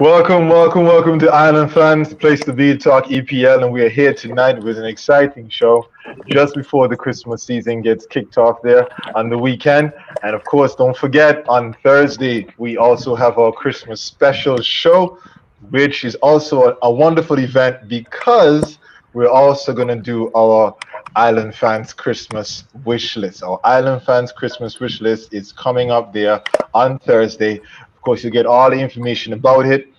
Welcome to Island Fans, the place to be to talk EPL, and we are here tonight with an exciting show just before the Christmas season gets kicked off there on the weekend. And of course, don't forget on Thursday we also have our Christmas special show, which is also a wonderful event because we're also going to do our Island Fans Christmas wish list. Our Island Fans Christmas wish list is coming up there on Thursday. Of course, you get all the information about it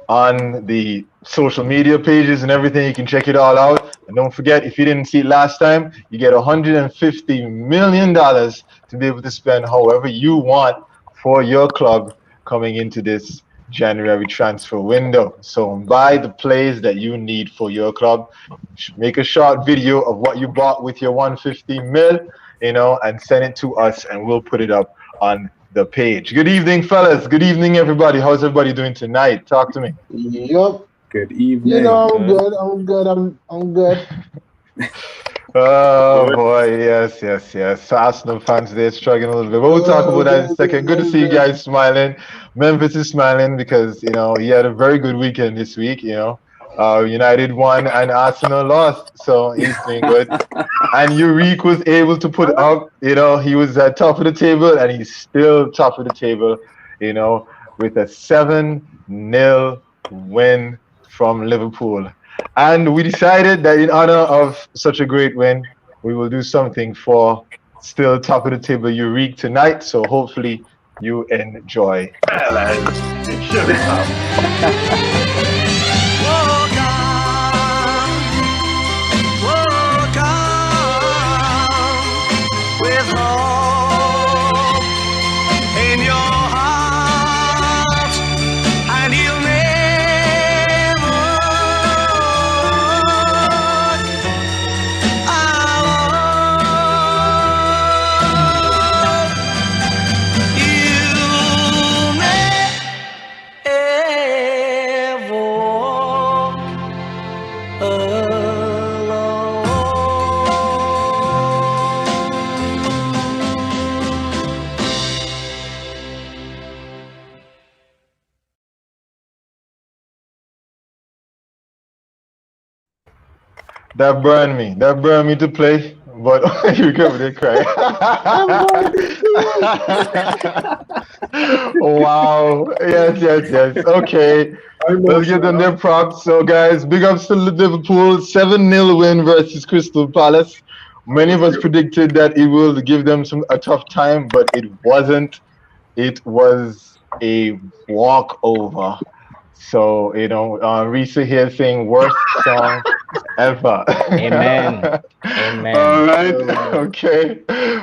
on the social media pages and everything. You can check it all out. And don't forget, if you didn't see it last time, you get $150 million to be able to spend however you want for your club coming into this January transfer window. So buy the plays that you need for your club. Make a short video of what you bought with your 150 mil, and send it to us and we'll put it up on the page. Good evening, fellas. Good evening, everybody. How's everybody doing tonight? Talk to me. Yup. Good evening. You know, I'm good. I'm good. Oh boy, yes. Arsenal fans, they're struggling a little bit. But we'll talk about that in a second. Good to see you guys smiling. Memphis is smiling because he had a very good weekend this week. United won and Arsenal lost, so he's doing good. And Urique was able to put up. He was at top of the table, and he's still top of the table. With a 7-0 win from Liverpool. And we decided that in honor of such a great win, we will do something for still top of the table Urique tonight. So hopefully you enjoy. That burned me. That burned me to play, but you covered it cry. Wow. Yes. Okay. Let's give them their props. So, guys, big ups to Liverpool. 7-0 win versus Crystal Palace. Many of us predicted that it will give them a tough time, but it wasn't. It was a walkover. So, Risa here saying worst song ever. Amen. All right. Okay.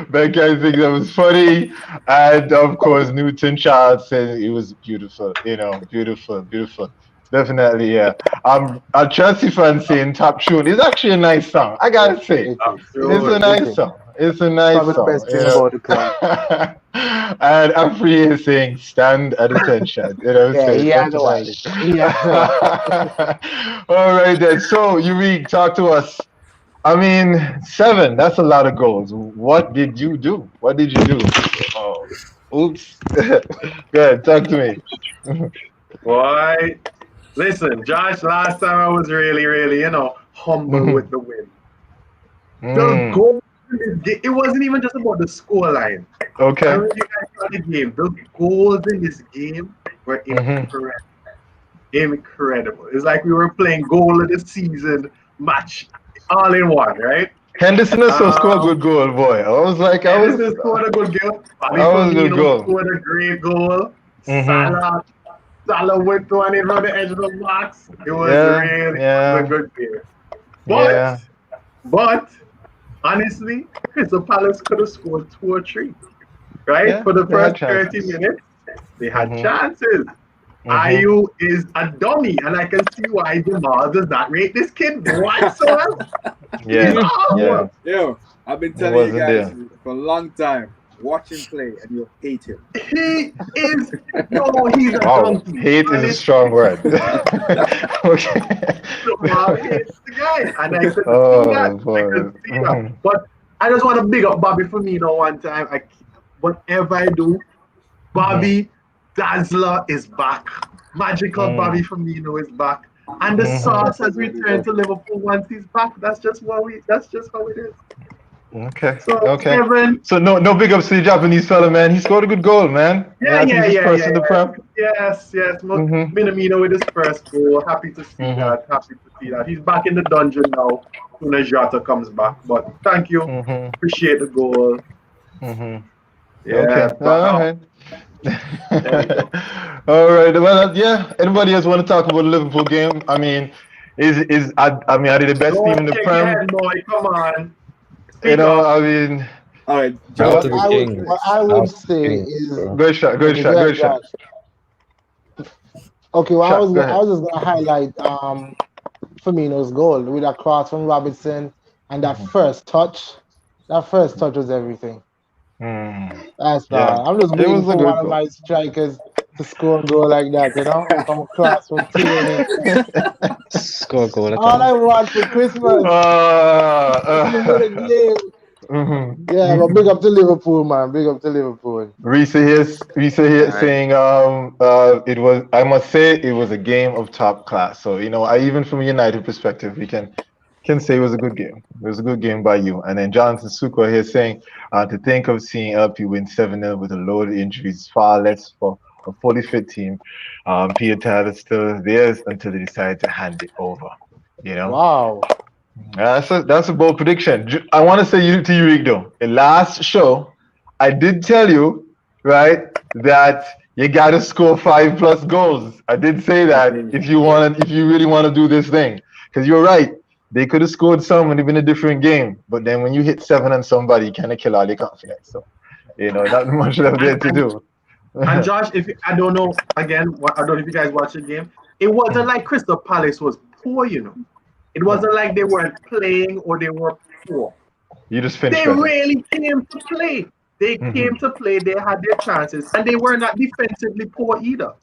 Becca, I think that was funny. And of course, Newton Child said it was beautiful. Beautiful. Definitely, yeah. A Chelsea fan saying Top Tune is actually a nice song. I gotta say, it's a nice song. It's a nice song. Best thing about the club. And Afri is saying stand at attention. All right then. So Urique, talk to us. I mean, 7, that's a lot of goals. What did you do? Oh, oops. Good, talk to me. Why? Listen, Josh, last time I was really, humble with the win. The goal, it wasn't even just about the scoreline. Okay. I mean, you guys saw the game. The goals in this game were incredible. It's like we were playing goal of the season match all in one, right? Henderson also scored a good goal, boy. Henderson scored a good goal. Scored a great goal. Salah went one in on the edge of the box. It was a good game. But honestly, Crystal Palace could have scored 2 or 3. Right? Yeah, for the first 30 minutes, they had chances. Ayu is a dummy, and I can see why Jamal does not rate this kid whatsoever. Yo, I've been telling you guys for a long time. Watch him play, and you'll hate him. He's a donkey. Hate is a strong word. Okay. Jamal hates the guy, and I could see that. But I just want to big up Bobby Firmino one time. Whatever I do, Bobby Dazzler is back. Magical Bobby Firmino is back. And the sauce has returned to Liverpool once he's back. That's just how it is. Okay. So Okay. Kevin, So no big ups to the Japanese fella, man. He scored a good goal, man. I think he's his first in the Prem. Yes. Minamino with his first goal. Happy to see that. He's back in the dungeon now. Soon as Jota comes back. But thank you. Appreciate the goal. Yeah. Okay. All right. There we go. All right. Well, yeah. Anybody else want to talk about the Liverpool game? I mean, are they the best team in the Shake your Prem? head, boy. Come on. You know, I mean. All right. What I would say is Good shot. Okay, well, Shot, I was just gonna highlight Firmino's goal with a cross from Robertson and that first touch. That first touch was everything. That's bad. I'm just waiting for one of my strikers to score a goal like that, you know, from across from Tierney. Score a goal. All I want for Christmas. Yeah, but big up to Liverpool, man. Big up to Liverpool. Risa here saying it was, I must say it was a game of top class. So even from a United perspective, we can say it was a good game. It was a good game by you. And then Jonathan Suko here saying to think of seeing LP win 7-0 with a load of injuries, far less for a fully fit team. Peter Tyler still theirs until they decide to hand it over. Wow. That's a bold prediction. I want to say to you, Rick, though. In last show, I did tell you, right, that you gotta score 5+ goals. I did say that if you really want to do this thing, because you're right. They could have scored some and it'd been a different game. But then when you hit 7 on somebody, you kind of kill all your confidence. So, not much left there to do. And Josh, I don't know if you guys watched the game. It wasn't like Crystal Palace was poor, It wasn't like they weren't playing or they were poor. You just finished. They really came to play. They came to play. They had their chances, and they were not defensively poor either.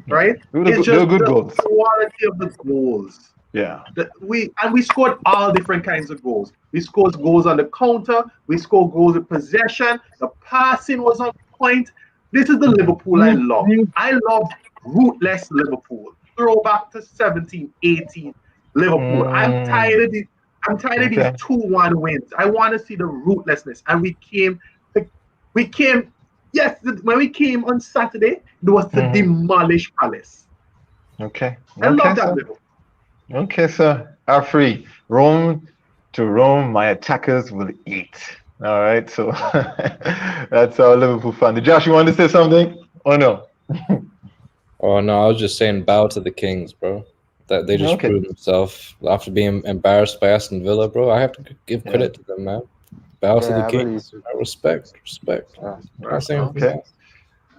Right? It's just good the goals. quality of the goals. Yeah. We scored all different kinds of goals. We scored goals on the counter. We scored goals with possession. The passing was on point. This is the Liverpool I love. I love rootless Liverpool. Throwback to 17, 18. Liverpool. I'm tired of these 2-1 wins. I want to see the rootlessness. And when we came on Saturday, it was to demolish Palace. Okay. I love that Liverpool. Okay, sir. Are free. Rome to Rome, my attackers will eat. All right, so that's our Liverpool fan. Josh, you wanted to say something? Or no? Oh no, I was just saying bow to the Kings, bro. That they just proved themselves after being embarrassed by Aston Villa, bro. I have to give credit to them, man. Bow to the Kings. Respect. Okay.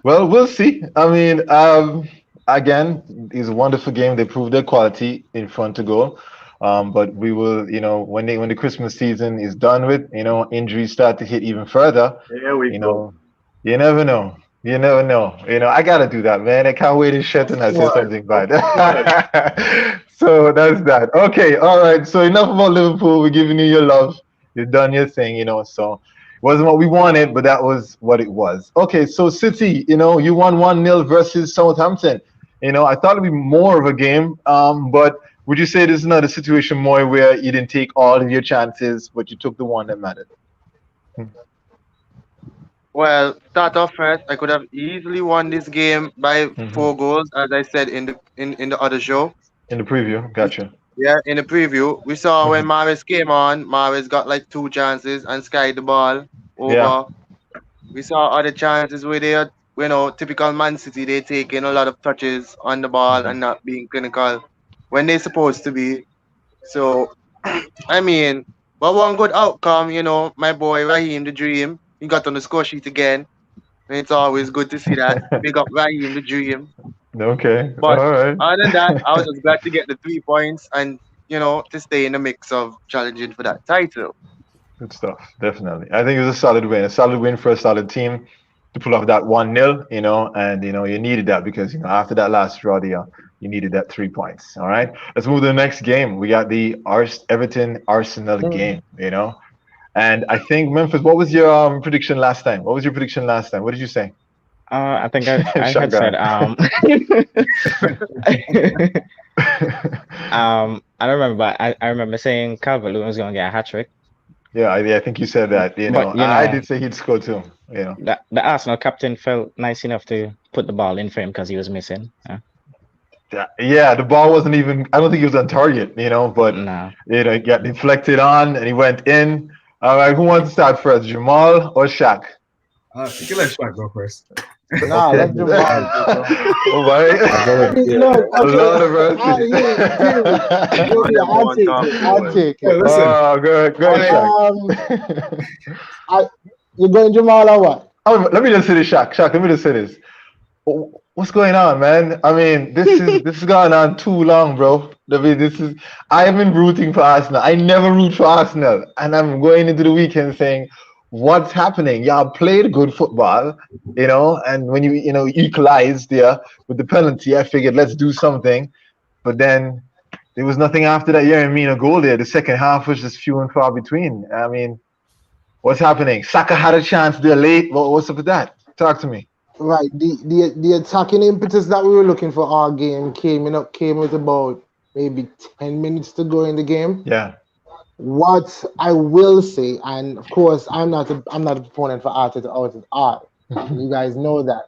Well, we'll see. I mean, again, it's a wonderful game. They proved their quality in front to goal. But we will, when the Christmas season is done with, injuries start to hit even further. There we go. You never know. I gotta do that, man. I can't wait to shut and I say something bad. So that's that. Okay, all right. So enough about Liverpool. We're giving you your love. You've done your thing, So it wasn't what we wanted, but that was what it was. Okay, so City, you won 1-0 versus Southampton. I thought it'd be more of a game, but would you say this is not a situation more where you didn't take all of your chances, but you took the one that mattered? Well, start off first, I could have easily won this game by 4 goals, as I said in the other show. In the preview, gotcha. Yeah, in the preview, we saw when Mahrez came on, Mahrez got like 2 chances and skied the ball over. Yeah. We saw other chances where they are, typical Man City, they taking a lot of touches on the ball and not being clinical when they're supposed to be. So, I mean, but one good outcome, my boy Raheem the Dream, he got on the score sheet again. And it's always good to see that. Big up Raheem the Dream. Okay. But all right. Other than that, I was just glad to get the 3 points and, to stay in the mix of challenging for that title. Good stuff. Definitely. I think it was a solid win. A solid win for a solid team to pull off that 1-0, and, you needed that because, after that last draw, you needed that 3 points. All right. Let's move to the next game. We got the Everton-Arsenal game, And I think, Memphis, what was your prediction last time? What did you say? I think I had said I don't remember, but I remember saying Calvert-Lewin was going to get a hat trick. Yeah, I think you said that. I did say he'd score too. The Arsenal captain felt nice enough to put the ball in for him because he was missing. Yeah, the ball wasn't even. I don't think he was on target. But it got deflected on and he went in. All right, who wants to start first, Jamal or Shaq? You can let Shaq go first. Nah, let Jamal go. Oh my! A lot of I'll take it. Listen. Go ahead, Shaq. You're going Jamal or what? Let me just say this, Shaq. Let me just say this. What's going on, man? I mean, this has gone on too long, bro. I mean, I've been rooting for Arsenal. I never root for Arsenal, and I'm going into the weekend saying, what's happening? Y'all played good football, and when you equalized there with the penalty, I figured let's do something. But then there was nothing after that Yeremina goal there. The second half was just few and far between. I mean, what's happening? Saka had a chance there late. What's up with that? Talk to me. Right. The attacking impetus that we were looking for our game came with about maybe 10 minutes to go in the game. Yeah. What I will say, and of course I'm not a proponent for Arteta out of art. You guys know that.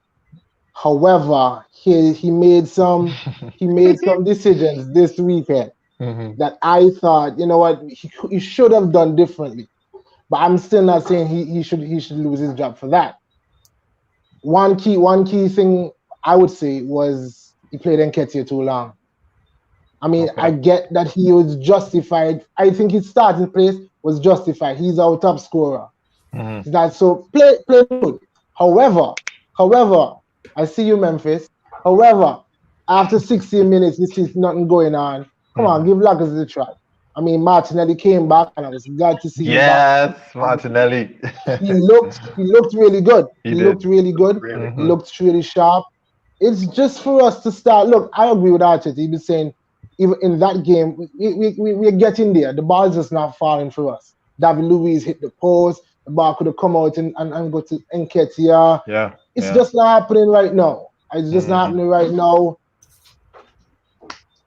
However, he made some decisions this weekend that I thought, you know what, he should have done differently. But I'm still not saying he should lose his job for that. One key thing I would say was he played Nketiah too long. I mean, I get that he was justified. I think his starting place was justified. He's our top scorer. So play good. However, I see you, Memphis. However, after 16 minutes, you see nothing going on. Come on, give Lacazette a try. I mean, Martinelli came back, and I was glad to see him back. Yes, Martinelli. He looked really good. He looked really good. He looked really sharp. It's just for us to start. Look, I agree with Arteta. He was saying, even in that game, we're getting there. The ball is just not falling for us. David Luiz hit the post. The ball could have come out and go to Nketiah. Yeah. It's just not happening right now. It's just not happening right now.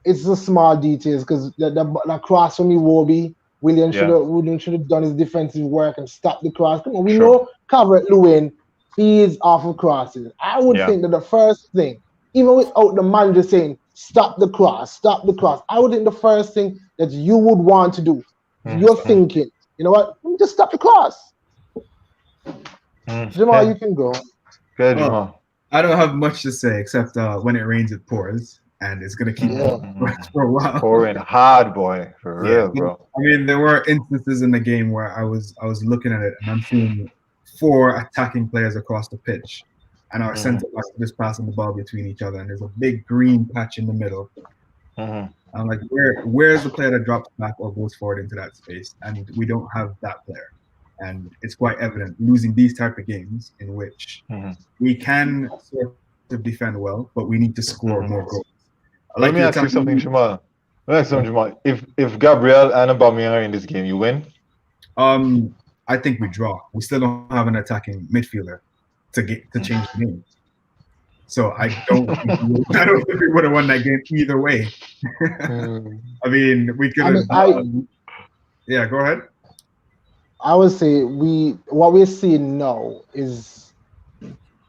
It's the small details because the cross from Iwobi, William should have done his defensive work and stopped the cross. Come on, we know Calvert-Lewin feeds off of crosses. I would think that the first thing, even without the manager saying stop the cross, I would think the first thing that you would want to do, you're thinking, you know what? Let me just stop the cross. Jamal, you can go. Good, Jamal. I don't have much to say except when it rains, it pours. And it's gonna keep for a while. Pouring hard, boy, for real, bro. I mean, there were instances in the game where I was looking at it and I'm seeing 4 attacking players across the pitch, and our centre backs just passing the ball between each other, and there's a big green patch in the middle. I'm like, where's the player that drops back or goes forward into that space? And we don't have that player, and it's quite evident losing these type of games in which we can sort of defend well, but we need to score more goals. Let me ask you something, Jamal. If Gabriel and Aubameyang are in this game, you win? I think we draw. We still don't have an attacking midfielder to change the game. So I don't think we would have won that game either way. I mean, we could have. Yeah, go ahead. I would say what we're seeing now is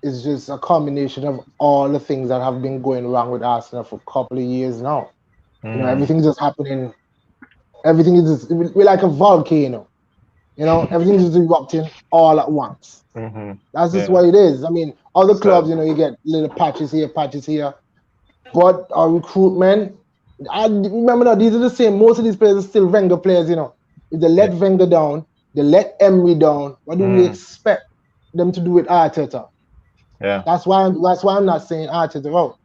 just a combination of all the things that have been going wrong with Arsenal for a couple of years now. Everything's just happening. Everything is just, we're like a volcano. Everything's just erupting all at once. That's just what it is. I mean, other clubs, you get little patches here. But our recruitment, I remember now, these are the same. Most of these players are still Wenger players, If they let Wenger down, they let Emery down, what do we expect them to do with Arteta? Yeah, that's why I'm not saying Arteta out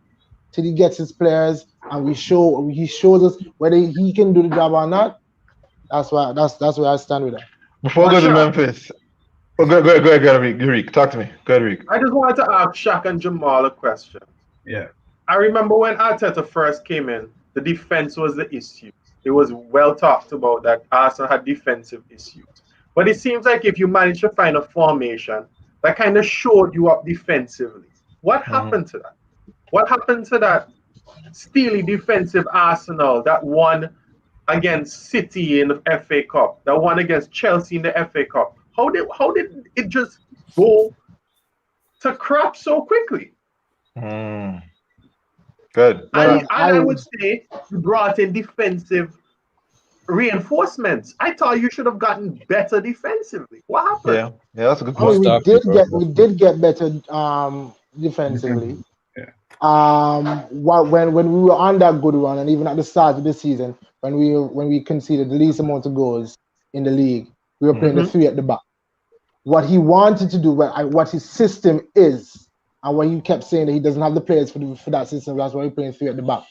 till he gets his players and he shows us whether he can do the job or not. That's where I stand with that. Before I go to Memphis, go ahead, Rick. Talk to me. Go ahead, Rick. I just wanted to ask Shaq and Jamal a question. Yeah, I remember when Arteta first came in, the defense was the issue. It was well talked about that Arsenal had defensive issues, but it seems like if you manage to find a formation that kind of showed you up defensively, What happened to that? What happened to that steely defensive Arsenal that won against City in the FA Cup, that won against Chelsea in the FA Cup? How did it just go to crap so quickly? Good. I would say you brought in defensive reinforcements. I thought you should have gotten better defensively. What happened? Yeah, that's a good point. We did get better defensively. When we were on that good run, and even at the start of the season, when we conceded the least amount of goals in the league, we were playing the three at the back. What he wanted to do, what his system is, and what he kept saying that he doesn't have the players for that system. That's why we're playing three at the back.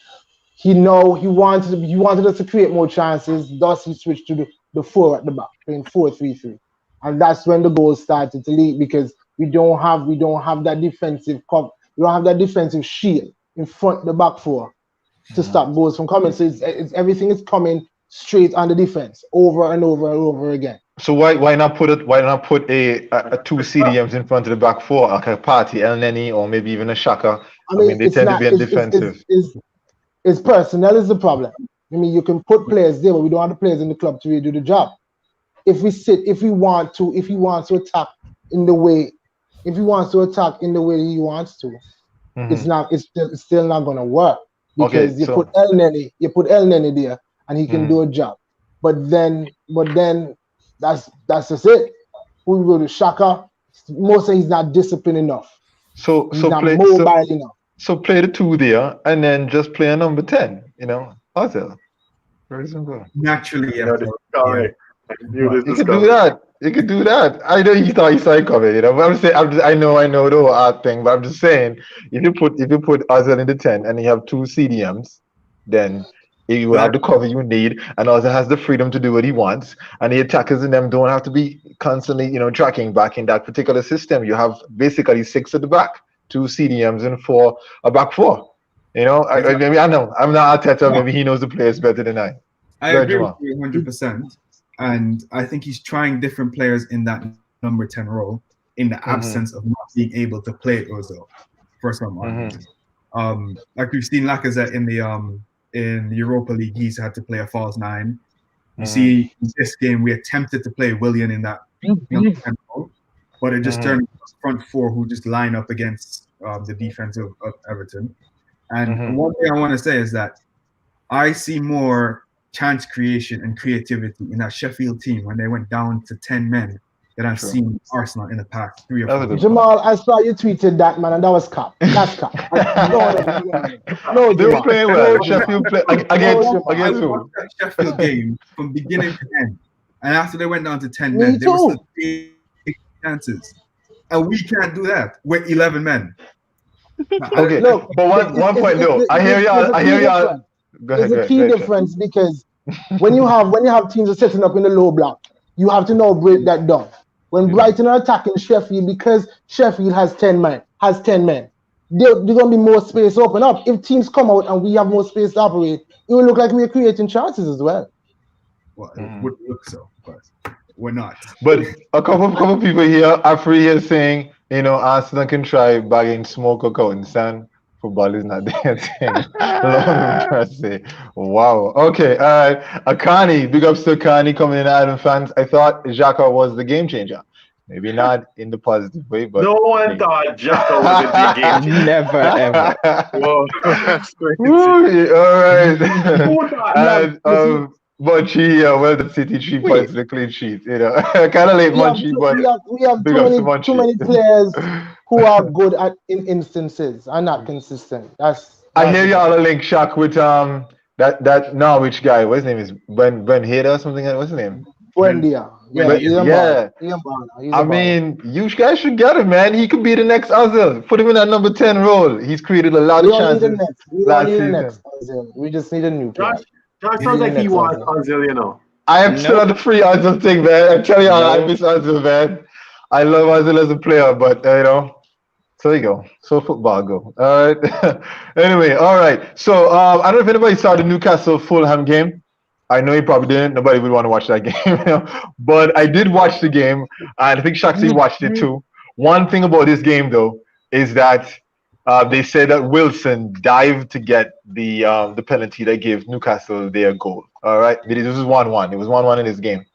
He wanted us to create more chances. Thus, he switched to the four at the back, playing 4-3-3, and that's when the goals started to leak because we don't have that defensive cover. We don't have that defensive shield in front of the back four to stop goals from coming. So it's everything is coming straight on the defense over and over and over again. So why not put a two CDMs in front of the back four, like a Party, El Neni, or maybe even a Shaka? I mean they tend to be defensive. It's personnel is the problem. I mean, you can put players there, but we don't have the players in the club to really do the job. If he wants to attack in the way he wants to, it's still not gonna work because you put El Neni there and he can do a job. But then that's just it. We go to Shaka. Mostly he's not disciplined enough. He's not mobile enough. So play the two there and then just play a number 10, Ozil. Very simple. Naturally, yeah. You could do that. I know you thought you saw it coming, but I'm saying I know the whole art thing, but I'm just saying if you put Ozil in the 10 and you have two CDMs, then you will have the cover you need, and Ozil has the freedom to do what he wants, and the attackers in them don't have to be constantly, tracking back in that particular system. You have basically 6 at the back, 2 CDMs and 4 a back 4. Maybe I know I'm not Arteta. Maybe he knows the players better than I. I agree with you 100%, and I think he's trying different players in that number 10 role in the absence of not being able to play Ozil for some reason. Like we've seen Lacazette in the Europa League, he's had to play a false 9. You see, in this game we attempted to play Willian in that number 10 role, but it just turned front 4 who just line up against the defense of Everton. And one thing I want to say is that I see more chance creation and creativity in that Sheffield team when they went down to 10 men than I've seen Arsenal in the past 3 or 4. Jamal, I saw you tweeted that, man, and that was cap. That's cap. No, they were playing well. Sheffield play against who? Sheffield game from beginning to end. And after they went down to 10 men, they were still taking chances. And we can't do that with 11 men. Okay, look, but one point though, I hear y'all. There's a key difference because when you have teams are setting up in the low block, you have to now break that down. When Brighton are attacking Sheffield, because Sheffield has 10 men, there's gonna be more space to open up. If teams come out and we have more space to operate, it will look like we're creating chances as well. Well, it would look so, but we're not. But a couple people here are free here saying, Arsenal can try bagging smoke out in sand. Football is not their thing. Wow. Okay. All right. Akani, big ups to Akani coming in, Adam fans. I thought Xhaka was the game changer. Maybe not in the positive way, but no one thought Xhaka was the game changer. Never ever. Whoa. All right. Munchie, well, the City 3 points, the clean sheet. Kind of late Munchie, but we have too many players who are good in instances and not consistent. I hear y'all a link, Shaq, with that Norwich guy. What's his name is Ben Hader or something? What's his name? Buendia. Yeah. I mean, you guys should get him, man. He could be the next Ozil. Put him in that number 10 role. He's created a lot of chances. We just need a new player. That sounds like he wants Ozil, I am still on the free Ozil thing, man. I tell you, I miss Ozil, man. I love Ozil as a player, but so there you go. So football go. All right. Anyway, all right. So I don't know if anybody saw the Newcastle Fulham game. I know you probably didn't. Nobody would want to watch that game, but I did watch the game, and I think Shaxi watched it too. One thing about this game, though, is that They said that Wilson dived to get the penalty that gave Newcastle their goal. All right, this was 1-1. It was 1-1 in this game,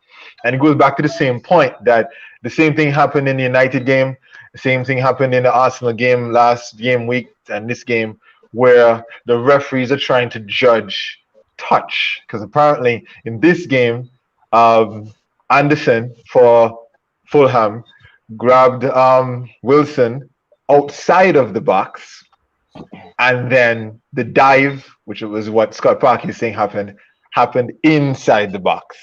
and it goes back to the same point that the same thing happened in the United game, the same thing happened in the Arsenal game last game week, and this game, where the referees are trying to judge touch, because apparently in this game, Anderson for Fulham grabbed Wilson outside of the box, and then the dive, which was what Scott Park is saying happened inside the box.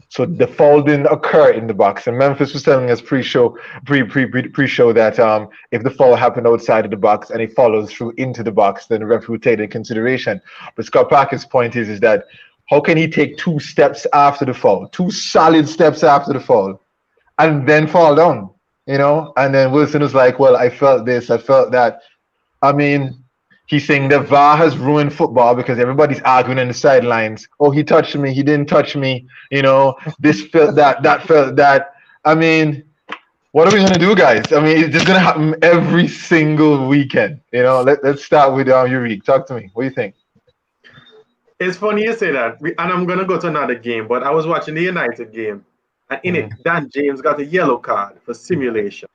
So the foul didn't occur in the box. And Memphis was telling us pre-show that if the foul happened outside of the box and it follows through into the box, then the referee would take it in consideration. But Scott Parker's point is that how can he take 2 steps after the foul, 2 solid steps after the foul, and then fall down? You know, and then Wilson was like, well, I felt this, I felt that. I mean, he's saying that VAR has ruined football because everybody's arguing in the sidelines. Oh, he touched me, he didn't touch me. You know, this felt that, that felt that. I mean, what are we going to do, guys? I mean, it's just going to happen every single weekend. You know, let's start with Urique. Talk to me. What do you think? It's funny you say that. And I'm going to go to another game, but I was watching the United game. And in it, Dan James got a yellow card for simulation.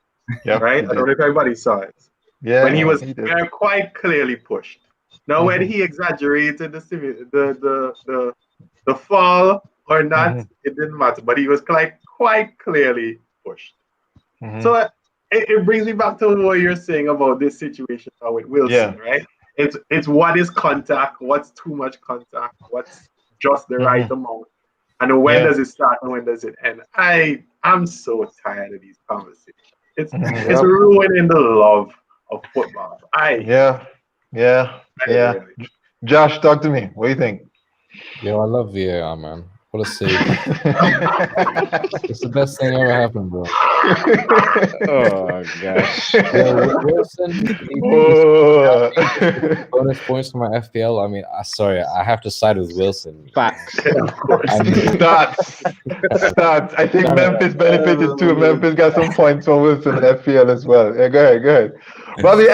Yeah, right? I don't know if everybody saw it. Yeah, when he was quite clearly pushed. Now, whether he exaggerated the fall or not, it didn't matter. But he was quite clearly pushed. So it brings me back to what you're saying about this situation now with Wilson, right? It's what is contact, what's too much contact, what's just the right amount. And when does it start and when does it end? I'm so tired of these conversations. It's ruining the love of football. Josh, talk to me. What do you think? Yo, I love VAR, man. What a save. It's the best thing ever happened, bro. Oh, gosh. Wilson, bonus points for my FPL. I mean, sorry, I have to side with Wilson. Facts. Stats. I think Memphis benefited too. Memphis got some points for Wilson in FPL as well. Yeah, go ahead. Bobby,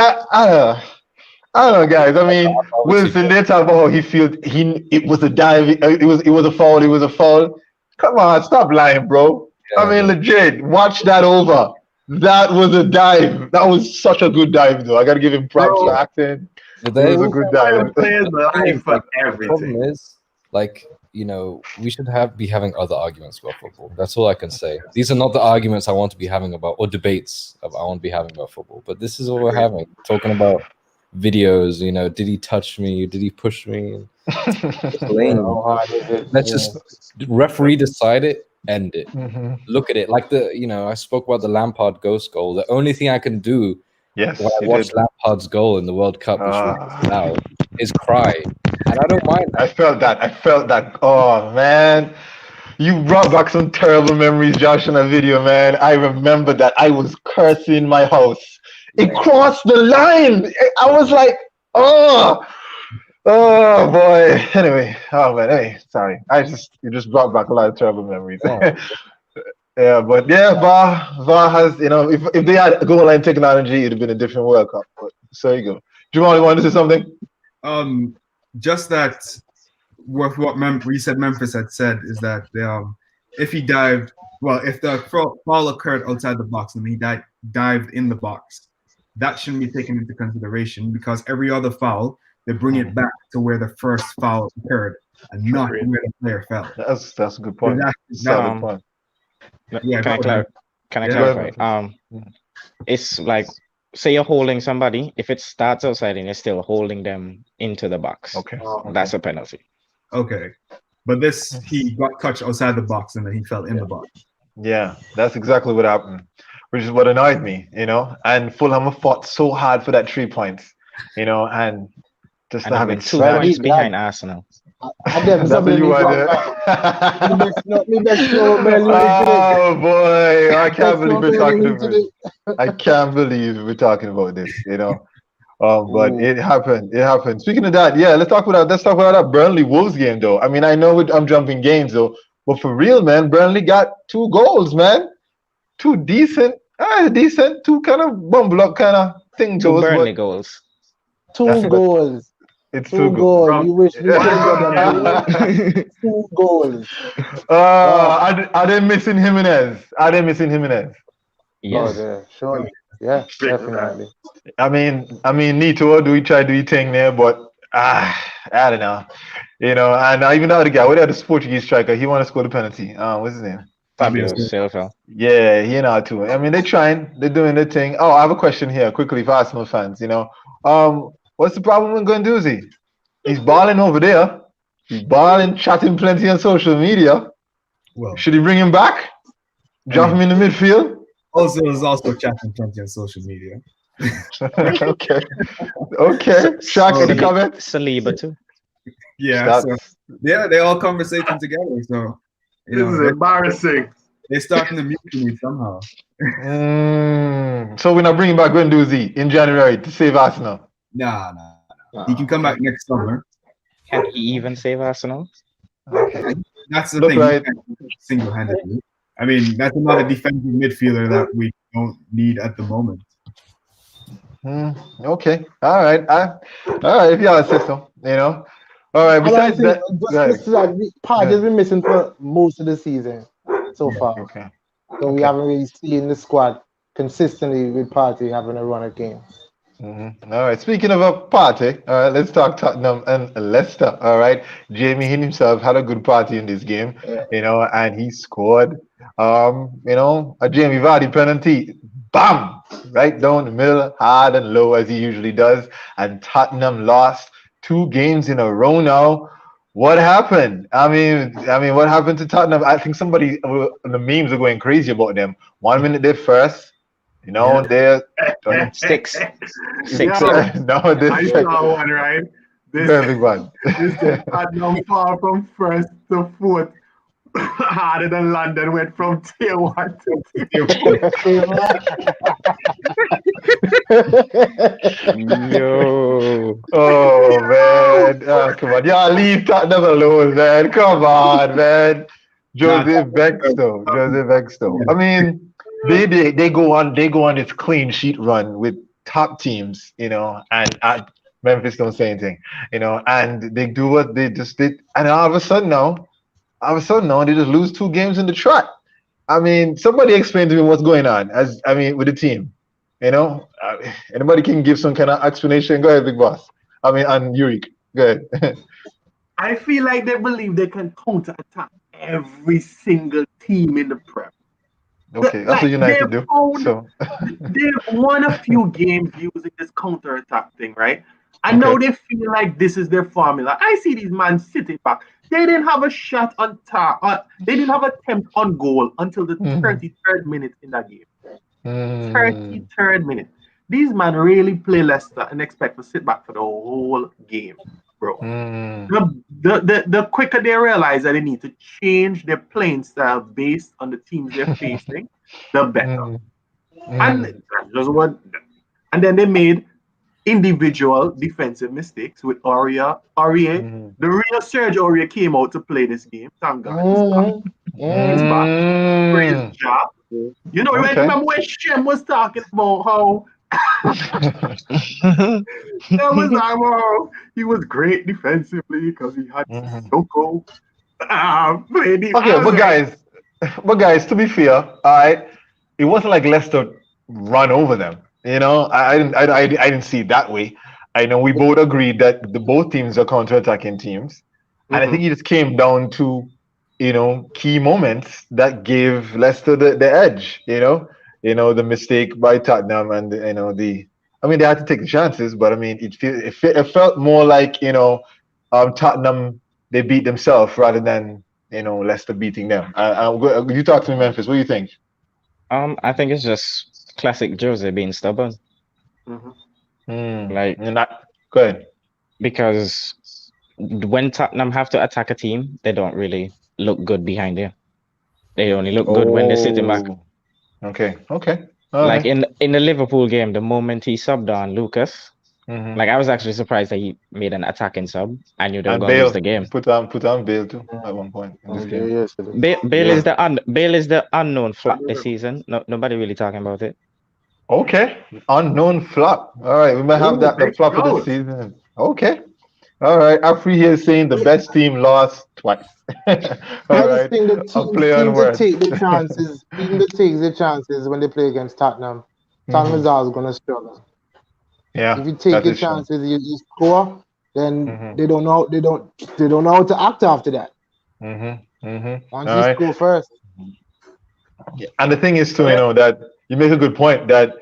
I don't know, guys. I mean, Wilson, they talk about how he feels. It was a dive. It was a foul. It was a foul. Come on, stop lying, bro. Yeah, I mean, legit. Watch that over. That was a dive. That was such a good dive, though. I gotta give him props for acting. It was a good dive. The problem is, like, you know, we should be having other arguments about football. That's all I can say. These are not the arguments I want to be having about, or debates I want to be having about football. But this is what we're having, talking about videos. You know, did he touch me? Did he push me? Let's just referee decide it, end it. Look at it. Like I spoke about the Lampard ghost goal. The only thing I can do when I watched Lampard's goal in the World Cup, which was now, is cry. And I don't mind that. I felt that. Oh, man. You brought back some terrible memories, Josh, in a video, man. I remember that. I was cursing my house. It crossed the line. I was like, oh boy. Anyway, sorry. You just brought back a lot of terrible memories. Yeah, but VAR has, if they had goal line technology, it'd have been a different World Cup. But so there you go. Jamal, you want to say something? Just that what we said Memphis had said is that if he dived, if the foul occurred outside the box and he dived in the box, that shouldn't be taken into consideration because every other foul, they bring it back to where the first foul occurred and not where the player fell. That's a good point. That's a good point. Can I clarify? It's like, say you're holding somebody. If it starts outside and you're still holding them into the box, okay, that's a penalty. Okay, but he got touched outside the box and then he fell in the box. Yeah, that's exactly what happened, which is what annoyed me, And Fulham fought so hard for that 3 points, and just and having 2 points behind Arsenal. That's what you are. Oh boy, I can't believe we're talking about this. I can't believe we're talking about this, But it happened. Speaking of that, let's talk about that Burnley Wolves game though. I mean, I know I'm jumping games though, but for real, man, Burnley got 2 goals, man. 2 decent, 2 kind of bumble up kind of thing. 2 Burnley goals. 2 goals. It's 2 goals. You wish we could have got them 2 goals. Are they missing Jimenez? Yes. Oh, sure. Yeah, definitely. I mean, Nito do we try do your thing there, but I don't know. You know, and even the other guy, what the Portuguese striker, he want to score the penalty. What's his name? Fabio Silva. Yeah, he know too. I mean, they're doing their thing. Oh, I have a question here, quickly for Arsenal fans. You know, what's the problem with Guendouzi? He's balling over there. He's balling, chatting plenty on social media. Well, should he bring him back? Drop him in the midfield? Also, is also chatting plenty on social media. Okay. Shaq, any comment? Saliba too. Yeah, they all conversating together. So this is embarrassing. They're starting to mutiny somehow. So we're not bringing back Guendouzi in January to save Arsenal. Nah. He can come back next summer. Can he even save Arsenal? Okay. That's the thing. Right. Single-handedly. I mean, that's another defensive midfielder that we don't need at the moment. Okay. All right. If y'all insist so, you know. All right. Besides that, Part has been missing for most of the season so far. Okay. So we haven't really seen the squad consistently with Partey having a run of games. All right. Speaking of a party, all right, let's talk Tottenham and Leicester. All right. Jamie himself had a good party in this game, you know, and he scored, you know, a Jamie Vardy penalty. Bam! Right down the middle, hard and low as he usually does. And Tottenham lost 2 games in a row now. What happened? I mean, what happened to Tottenham? I think the memes are going crazy about them. 1 minute they're first. You know, they're 6. No, this I saw one, right? This perfect one. This is Tottenham far from first to fourth. Harder than London went from tier 1 to tier 4. Yo. Oh, man. Oh, come on. Y'all leave Tottenham alone, man. Come on, man. Jose Vexto. I mean, they go on this clean sheet run with top teams, you know, and Memphis don't say anything, you know, and they do what they just did, and all of a sudden now they just lose 2 games in the trot. I mean, somebody explain to me what's going on with the team, you know. Anybody can give some kind of explanation? Go ahead, Big Boss. And Yurik, go ahead. I feel like they believe they can counter-attack every single team in the Prem. Okay, that's what United do. They've won a few games using this counter-attack thing, right? And now they feel like this is their formula. I see these men sitting back. They didn't have a shot on they didn't have an attempt on goal until the 33rd minute in that game. 33rd minute. These men really play Leicester and expect to sit back for the whole game, bro. The quicker they realize that they need to change their playing style based on the teams they're facing, the better. And then they made individual defensive mistakes with Aurier. The real Serge Aurier came out to play this game. Thank God. He's back. Praise job. You know, remember when Shem was talking about how he was great defensively because he had Sissoko. But guys, to be fair, all right, it wasn't like Leicester run over them. You know, I didn't see it that way. I know we both agreed that both teams are counter-attacking teams, and I think it just came down to, you know, key moments that gave Leicester the edge. You know, the mistake by Tottenham, and you know they had to take the chances, but I mean it felt more like, you know, Tottenham, they beat themselves rather than, you know, Leicester beating them. You talk to me, Memphis. What do you think? I think it's just classic Jose being stubborn. Like, go ahead. Because when Tottenham have to attack a team, they don't really look good behind there. They only look good when they're sitting back. Okay. Like in the Liverpool game, the moment he subbed on Lucas, like I was actually surprised that he made an attacking sub. I knew they were going to lose the game. Put on Bale too at one point in this game. Bale is the unknown flop this season. Nobody really talking about it. Okay, unknown flop. All right, we might have that the flop of the season. Okay. All right, Afri here is saying the best team lost twice. All right, think the teams that take the chances, team that takes the chances when they play against Tottenham, Tottenham is always going to struggle. Yeah, if you take your chances, you score, then they don't know how to act after that. Once you score first. Yeah. And the thing is too, that you make a good point that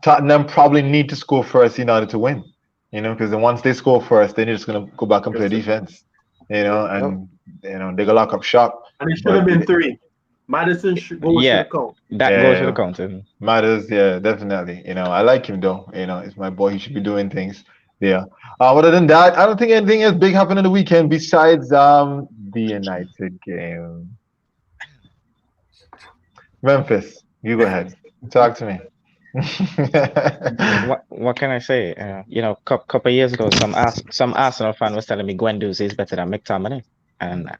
Tottenham probably need to score first in order to win. Because then once they score first, then they're just gonna go back and play defense. And they go lock up shop. And it should have been 3. Madison goes to the count. That goes to the count. Matters, yeah, definitely. I like him though. It's my boy. He should be doing things. Yeah. Other than that, I don't think anything else big happened in the weekend besides the United game. Memphis, you go ahead. Talk to me. What can I say? Couple of years ago, some Arsenal fan was telling me Guendouzi is better than McTominay, and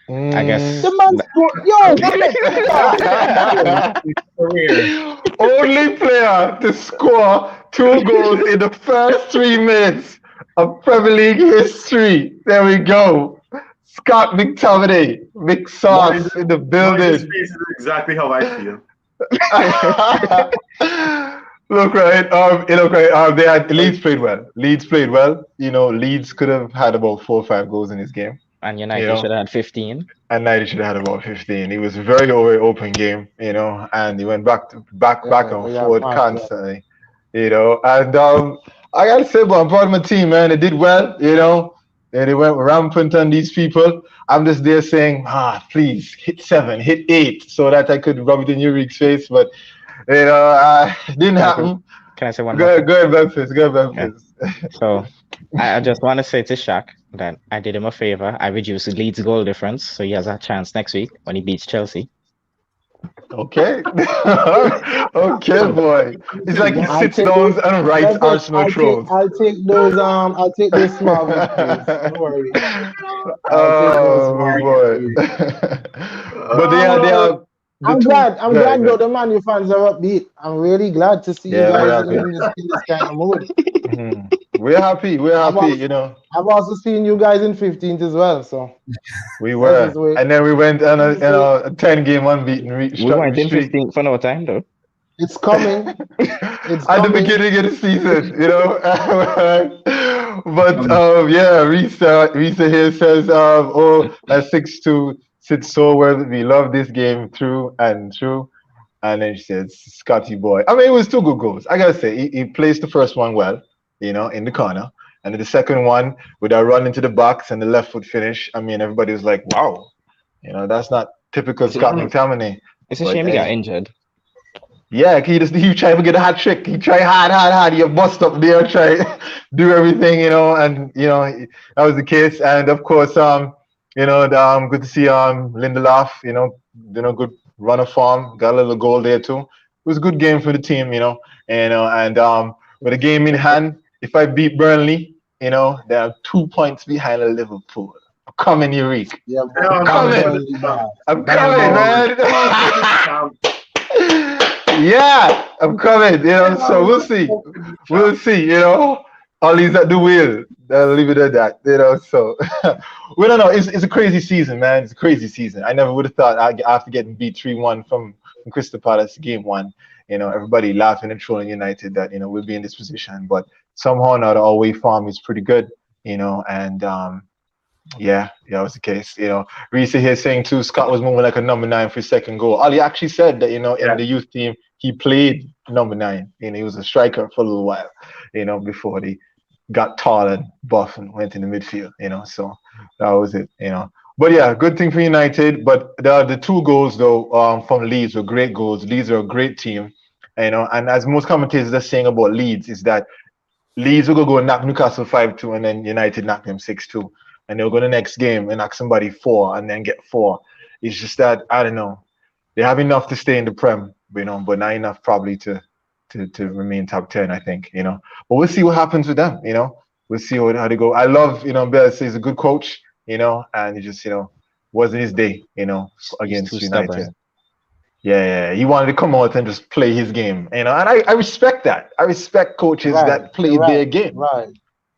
I guess the man only player to score 2 goals in the first 3 minutes of Premier League history. There we go. Scott McTominay, Mick Sauce in the building. This face is exactly how I feel. Look, right. They had Leeds played well. Leeds could have had about 4 or 5 goals in this game. And United should have had 15. And United should have had about 15. It was a very open game, and he went back and forward constantly, And I gotta say, but I'm proud of my team, man. They did well, And they went rampant on these people. I'm just there saying, please hit 7, hit 8, so that I could rub it in Urique's face. But it didn't happen. Can I say one more? Go ahead, Memphis. Yeah. So I just want to say to Shaq that I did him a favor. I reduced Leeds' goal difference, so he has a chance next week when he beats Chelsea. Okay. Okay, boy. It's like he sits down and writes Arsenal trolls. I'll take those small victories. Don't worry. Boy. But they are. I'm glad though the Man U fans are upbeat. I'm really glad to see you guys in this kind of mood. We're happy. I've also seen you guys in 15th as well, so we were. And then we went on a 10-game unbeaten we went in 15th for no time though. It's coming. At the beginning of the season, But Risa here says, that 6-2 sits so well. We love this game through and through. And then she says, Scotty boy. I mean, it was 2 good goals. I gotta say, he placed the first one well, in the corner. And then the second one with a run into the box and the left foot finish. I mean, everybody was like, wow. That's not typical Scott McTominay. It's a shame he got injured. Yeah, he tried to get a hat trick. He tried hard. He bust up there, try do everything, and that was the case. And of course, good to see Lindelof, good run of form, got a little goal there too. It was a good game for the team, and with a game in hand, if I beat Burnley, they are 2 points behind Liverpool. I'm coming, Urique. Yeah, I'm coming, man. Yeah, I'm coming, so we'll see. All these that do will. I'll leave it at that, so we don't know. It's a crazy season, man. It's a crazy season. I never would have thought after getting beat 3-1 from Crystal Palace game 1, everybody laughing and trolling United that, we'll be in this position. But somehow or another, our away form is pretty good, and that was the case. Reese here saying too, Scott was moving like a number 9 for his second goal. Ali actually said that, in the youth team, he played number 9. He was a striker for a little while, before he got tall and buff and went in the midfield, so that was it, But yeah, good thing for United. But the 2 goals though from Leeds were great goals. Leeds are a great team, and as most commentators are saying about Leeds is that Leeds will go knock Newcastle 5-2 and then United knock them 6-2. And they'll go the next game and knock somebody 4 and then get 4. It's just that, I don't know. They have enough to stay in the Prem, but not enough probably to remain top 10, I think, But we'll see what happens with them, We'll see how they go. I love, Bell says he's a good coach, and he just, wasn't his day, against United. Yeah, he wanted to come out and just play his game, and I respect that. I respect coaches that play their game. Right.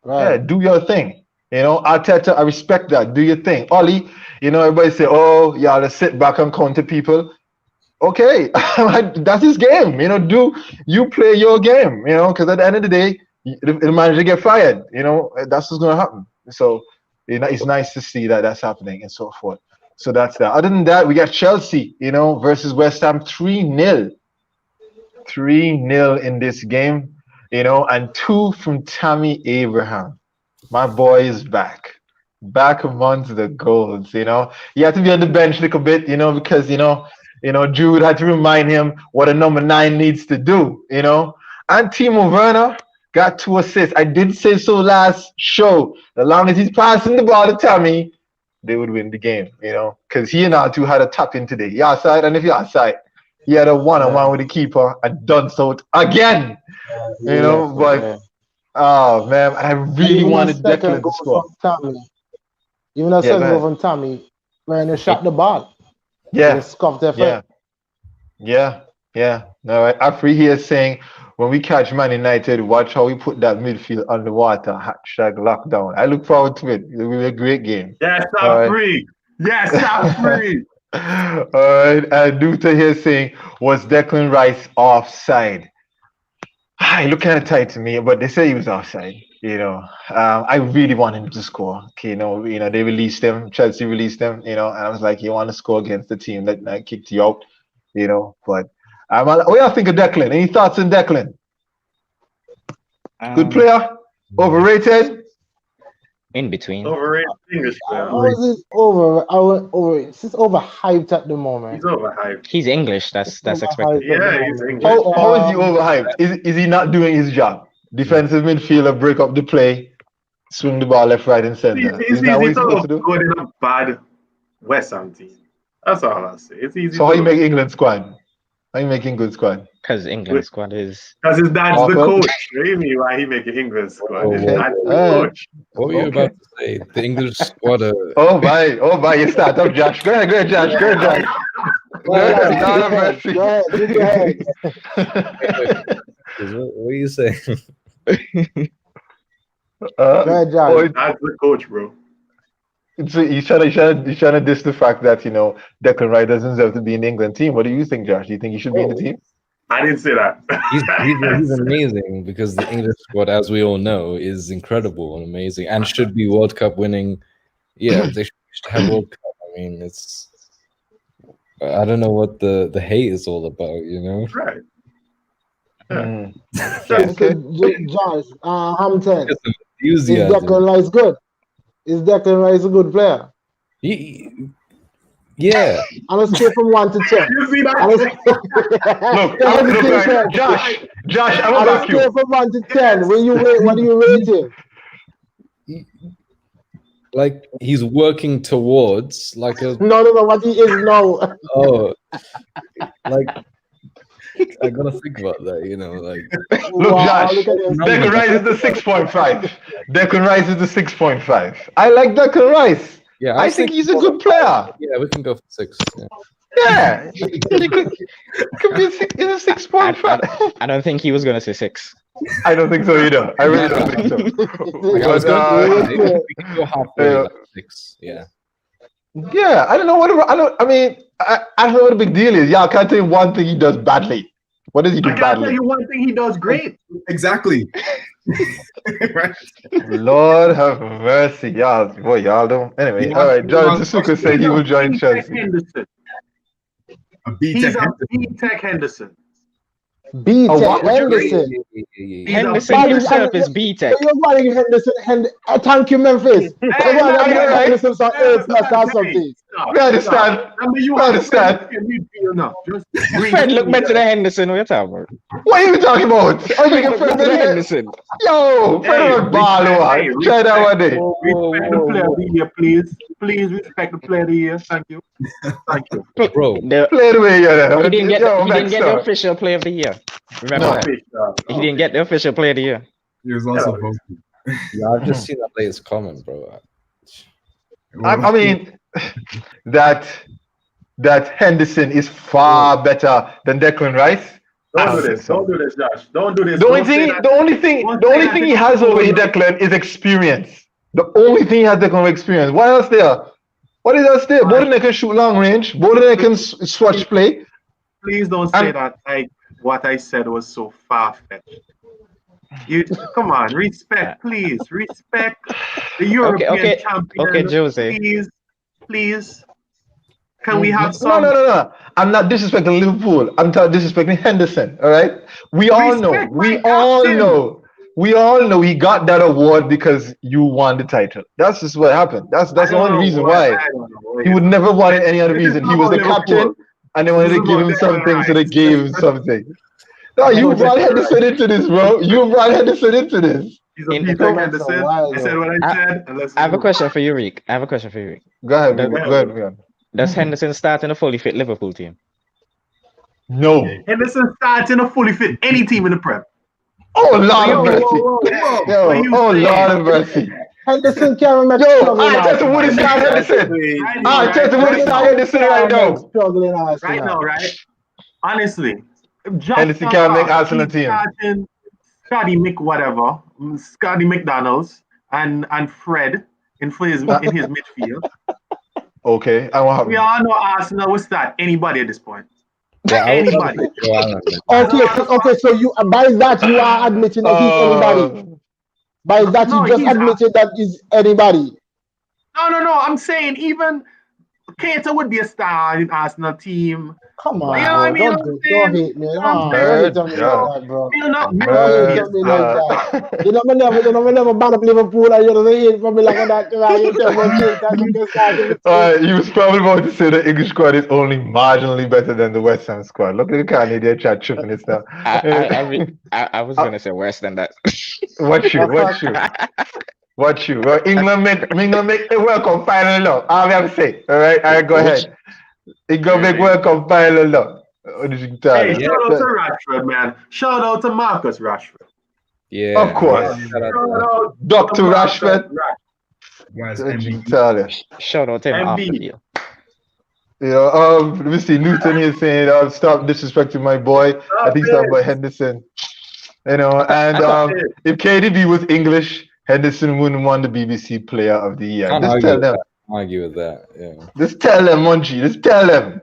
Yeah, do your thing. Arteta, I respect that. Do your thing. Ollie, everybody say, oh, y'all to sit back and counter people. Okay, that's his game. You play your game. Because at the end of the day, the manager get fired. That's what's gonna happen. So it's nice to see that that's happening and so forth. So that's that. Other than that, we got Chelsea, versus West Ham 3-0. 3-0 in this game, and 2 from Tammy Abraham. My boy is back amongst the goals. He had to be on the bench a little bit, because Jude had to remind him what a number 9 needs to do. And Timo Werner got 2 assists. I did say so last show. As long as he's passing the ball to Tammy, they would win the game. Because he and R2 had a tap in today. He outside, and if you're outside, he had a one-on-one with the keeper and done so again. But. Oh man, I really wanted Declan to score. Even a second goal from Tommy, when they shot the ball. Yeah. They scuffed their foot. Yeah. No, Afri here saying when we catch Man United, watch how we put that midfield underwater. #lockdown. I look forward to it. It will be a great game. Yes, Afri. Yes, Afri. All right. And Duta here saying, was Declan Rice offside? It looked kind of tight to me, but they say he was offside. I really want him to score. Okay, they released him. Chelsea released him. And I was like, you want to score against the team that kicked you out. But what do you think of Declan? Any thoughts on Declan? Good player, overrated. In between. Overrated English player. It's overhyped at the moment. He's overhyped. He's English. That's expected. Yeah, he's English. How is he overhyped? Is he not doing his job? Defensive midfielder, break up the play, swing the ball left, right, and center. It's easy to do good in a bad West Ham team. That's all I say. It's easy. So how you make England squad? How you making good squad? Because England squad is. Because his dad's the coach. What do you mean why he making England squad? His dad's the coach. What were you about to say? The English squad. Oh my! You start up, Josh. Go ahead, Josh. Go ahead. What are you saying? Josh. That's the coach, bro. So he's trying to diss the fact that Declan Rice doesn't deserve to be in the England team. What do you think, Josh? Do you think he should be in the team? I didn't say that. He's amazing because the English squad, as we all know, is incredible and amazing and should be World Cup winning. Yeah, they should have World Cup. I mean, I don't know what the hate is all about, Right. Josh, Hampton. Is Enthusiasm. Declan Rice good? Is Declan Rice a good player? Yeah. On a scale from 1 to 10. You see that? Look, Josh, I'm on a scale from 1 to 10, what do you rate him? Like he's working towards like a. No, what he is now. Oh, like I gotta think about that, Look, Josh, Declan Rice is the 6.5. Declan Rice is the 6.5. I like Declan Rice. Yeah, I think he's a good player. Yeah, we can go for 6. Yeah, he could be a 6.5. I don't think he was gonna say 6. I don't think so either. I really don't think so. We can go halfway, like 6. Yeah. Yeah, I don't know what. I don't know what the big deal is. Yeah, I can't tell you one thing he does badly. What does he do badly? I can tell you one thing he does great. Exactly. Right. Lord have mercy, y'all. Boy, y'all don't. Anyway, all right. John Tsuka said he will join Chelsea. He's a B-Tech Henderson. B-Tech Henderson. Henderson himself is B-Tech. Henderson. Thank you, Memphis. Henderson some A+ or something. We understand. Fred look better than Henderson. What are you talking about? What are you talking about? I'm making Fred better than Henderson. Yo, Fred ball over. Try that one day. Respect the player of the year, please. Please respect the player of the year. Thank you. Bro. Play the way you're He didn't get the official player of the year. Remember that? He didn't get the official player of the year. He was also voted. Yeah, I've just seen that latest comment, bro. I mean, that that Henderson is far better than Declan Rice? Don't do this. Don't do this, Josh. Don't do this. The only thing he has over Declan is experience. The only thing he has Declan is experience. What else there? What is else there? Both of them can shoot long range. Both of them can swatch play. Please don't say that. What I said was so far-fetched. You come on, respect, please, respect the European champion. Okay, Jose. Please. Can we have some? No. I'm not disrespecting Liverpool. I'm disrespecting Henderson. All right. We all know he got that award because you won the title. That's just what happened. That's the only reason why. He would never want it any other reason. He was the captain, and they wanted to give him something, so they gave him something. No, you brought Henderson into this, bro. You brought Henderson into this. He's a Peter Henderson. I said what I said. I have a question for you, Rick. Go ahead. Does Henderson start in a fully fit Liverpool team? No. Henderson starts in a fully fit any team in the Prem. Oh, Lord of mercy. Lord of mercy. Henderson can't remember. I tell you what is not Henderson. I tell you what is not Henderson right now. Right now, right? Honestly. Henderson can't make Arsenal team. Scotty McDonald's and Fred in his midfield. Okay, we all know Arsenal will start anybody at this point. Anybody. Okay. So you by that you are admitting that he's anybody. By that you just admitted that he's anybody. No. I'm saying even Keita would be a star in Arsenal team. Come on, you know what I mean? Don't hate me. Don't tell me like that, bro. You know, me never ban up Liverpool and you don't hate for me like that. You was probably about to say the English squad is only marginally better than the West Ham squad. Look at the Canadian chat tripping it now. I was going to say worse than that. What you? Well, England make the World Cup final now. All I have to say. All right, go ahead. England make World Cup final now. Hey, shout out to Rashford, man. Shout out to Marcus Rashford. Yeah, of course. Dr. Rashford. Shout out to him after the deal. Let me see. Newton here saying, "Stop disrespecting my boy." I think it's about Henderson. And if KDB was English, Henderson wouldn't want the BBC Player of the Year. Just tell them. I argue with that. Yeah. Just tell them, Monchi. Just tell them.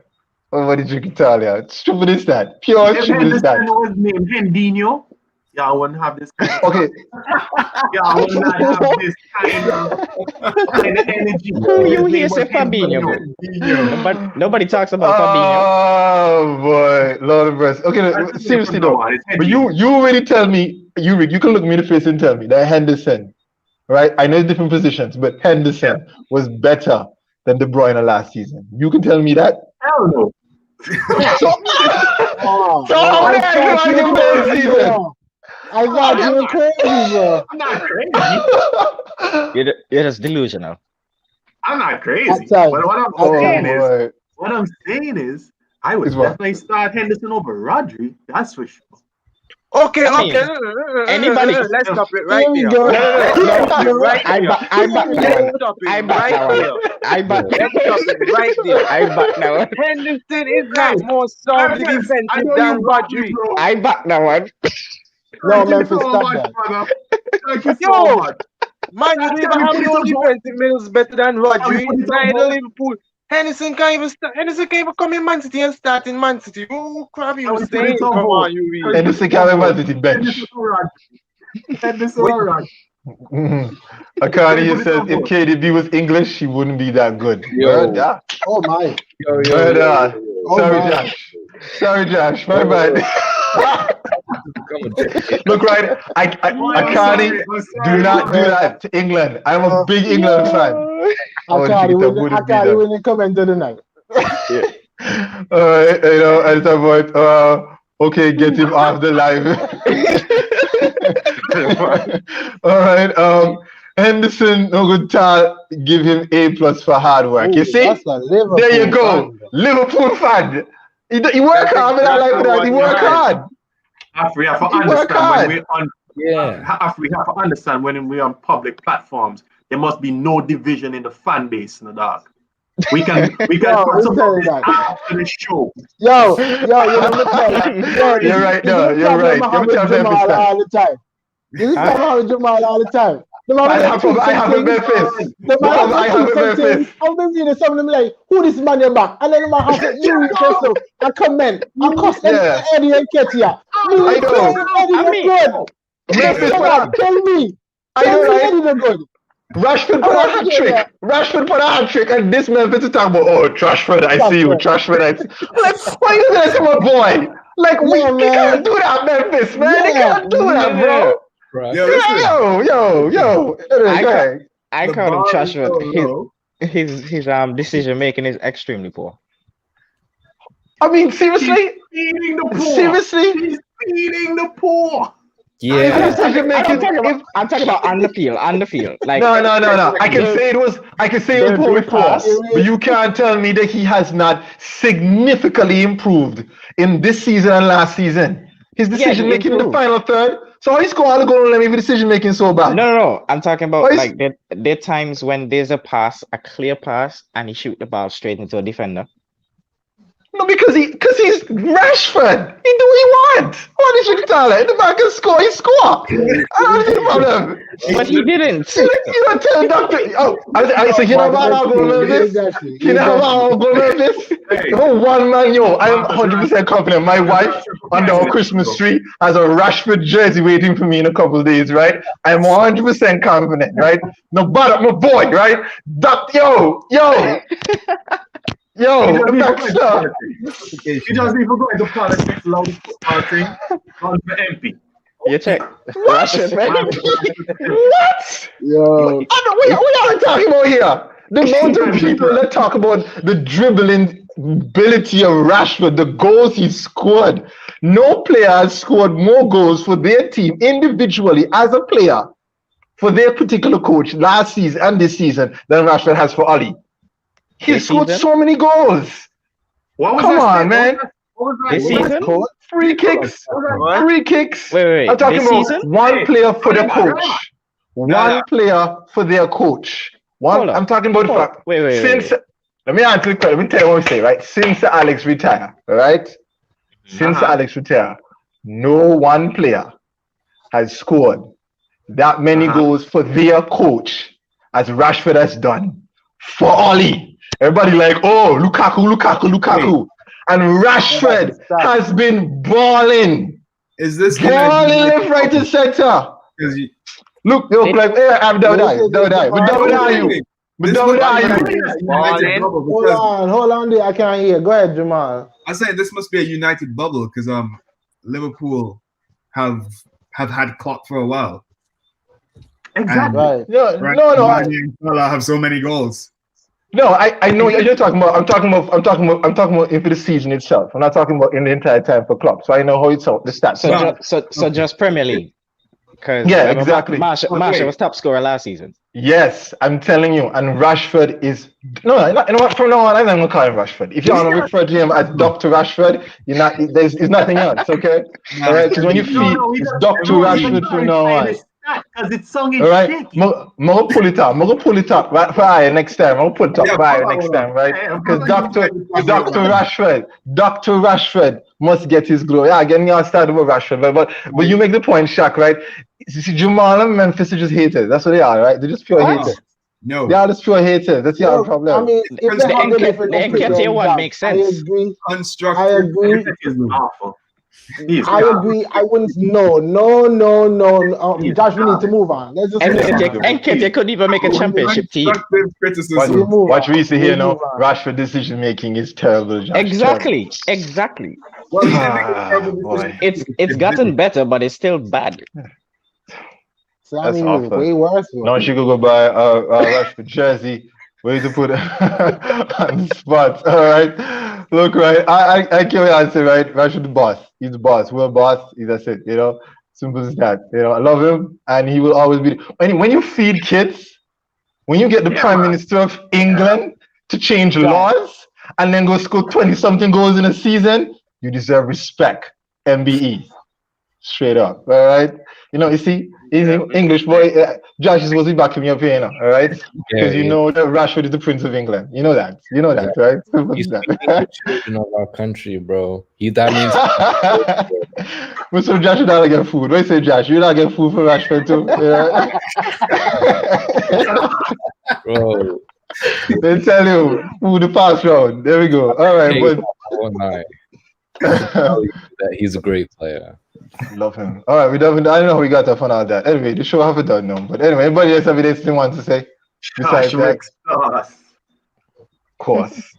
What did you tell you? Stupid is that? Pure stupid is that? If Henderson was named Hendinho, y'all wouldn't have this kind of okay. Y'all would not have this kind of energy. You hear say Fabinho? Nobody talks about Fabinho. Oh boy, Lord of mercy. Okay, seriously though. But you already tell me, you can look me in the face and tell me that Henderson, right? I know it's different positions, but Henderson was better than De Bruyne last season. You can tell me that? Hell no. I got you crazy, bro. I'm not crazy. You're just delusional. I'm not crazy. But what I'm saying is, I would definitely start Henderson over Rodri. That's for sure. Okay. Anybody? Let's stop it right there. I back now. Henderson is not more solid defensive than Rodri. I back now one. No, Memphis, stop that. Thank you so much. Man, you don't have no defensive middles better than Rodri. Neither Liverpool. Henderson can't even come in Man City and start in Man City. Oh, crap, you were saying. Come on, you really. Henderson can't in Man City bench. Henderson alright. Akani says if KDB was English, he wouldn't be that good. Yeah. Oh my. Sorry, Josh. My bad. Look, right, Akani, do not do that to England. I'm a big England fan. Akani wouldn't come into the night. Alright, at that point, okay, get him off the live. Alright, Henderson, no good talk, give him A+ for hard work. You see? There you go. Fan. Liverpool fan. He work hard, I like that. He work hard. We have to understand we have to understand when we're on public platforms, there must be no division in the fan base in the dark. We can talk about this after the show. Yo, let me tell you. You're right, no, you're right. Give me Jamal all the time. You listen to Mohammed Jamal all the time. I have a Memphis. I have a Memphis. I've been reading some of them like, who this man your back? And then the man has to you yourself and comment and cuss Eddie and Ketia. I know. Eddie good. Memphis, tell me. Eddie the good. Rashford put a hat trick. Rashford put a hat trick, and this Memphis is talking about, oh, Trashford, I see you, Trashford, I see you. Like, why you doing that to my boy? Like, we can't do that, Memphis, man. They can't do that, bro. Right. Yo. I call him Trashford. His decision making is extremely poor. I mean, seriously? He's feeding the poor. Seriously? He's feeding the poor. Yeah, I'm talking about on the field. Like no. I can say it was poor before, but you can't tell me that he has not significantly improved in this season and last season. His decision making in the final third. So how you score all the goals and maybe decision making so bad? No. I'm talking about like there are times when there's a clear pass, and he shoot the ball straight into a defender. No, because he's Rashford. He do what he wants. What is your talent? The man can score, he score. I don't see the problem. But he didn't. You don't tell Doctor. Oh, I say, you know what I'll go with this? You know what I'll go with this? Oh, one man, yo, I am 100% confident. My wife under our Christmas tree has a Rashford jersey waiting for me in a couple of days, right? I'm 100% confident, right? No, but my boy, right? Yo, that's stuff. He doesn't even go into politics, loud football thing, on the MP. You check. What? Yo. What are we talking about here? The amount of people that talk about the dribbling ability of Rashford, the goals he scored. No player has scored more goals for their team individually as a player for their particular coach last season and this season than Rashford has for Oli. He scored so many goals. Come on, man. This season? Free kicks. Wait. I'm talking about one player for the coach. One player for their coach. I'm talking about the fact. Wait. Let me answer the question. Let me tell you what we say, right? Since Alex retired, right? Since Alex retired, no one player has scored that many goals for their coach as Rashford has done for Oli. Everybody like, oh, Lukaku. And Rashford has been balling. Is this balling left, right, and center? Look, like, hey, I'm David. But David are you? Hold on there. I can't hear. Go ahead, Jamal. I say this must be a united bubble because Liverpool have had Klopp for a while. Exactly. No. I have so many goals. No, I know you're talking about. I'm talking about into the season itself. I'm not talking about in the entire time for Klopp. So I know how it's out, the stats. So just Premier League. Yeah, exactly. Marshall was top scorer last season. Yes, I'm telling you. And Rashford is from now on, I'm not gonna call him Rashford. If you want to refer to him as Dr. Rashford, there's nothing else, okay? All right, because when you feed, it's Dr. Rashford from now on. Because it's song is shaky. I'm gonna pull it up right for next time. I'm gonna put it up for next time, right? Because Dr. Rashford must get his glory. Yeah, again, you started with Rashford, but you make the point, Shaq, right? Jamal and Memphis are just haters. That's what they are, right? They're just pure haters. No, they are just pure haters. That's your problem. I mean, if they have the Nketiah one makes sense. I agree. Awful. I agree. I wouldn't. No. Josh, we need to move on. Let's just. Nketiah couldn't even make a championship team. Watch Reese here now. Rashford decision making is terrible. Josh. Exactly. It's gotten better, but it's still bad. So I mean, it's way worse. Now she could go buy a Rashford jersey. Where to put it on the spot. All right. Look, right. I can't answer, right? Rashford the boss. He's the boss. We're a boss. That's it. Simple as that. I love him, and he will always be. When you feed kids, when you get the Prime Minister of England to change laws and then go score 20-something goals in a season, you deserve respect. MBE. Straight up. All right. You see, Easy. English boy. Josh is supposed to be backing me up here, all right? Because you know that Rashford is the Prince of England. You know that. Right? He's the children of our country, bro. That means. So Josh, you not get food. What you say, Josh? You not get food for Rashford too? Bro. They tell you who the pass round. There we go. All right, but one night. That he's a great player. Love him. All right, I don't know how we got off on all that. Anyway, the show have it done now. But anyway, anybody else have anything want to say? Besides that? Of course.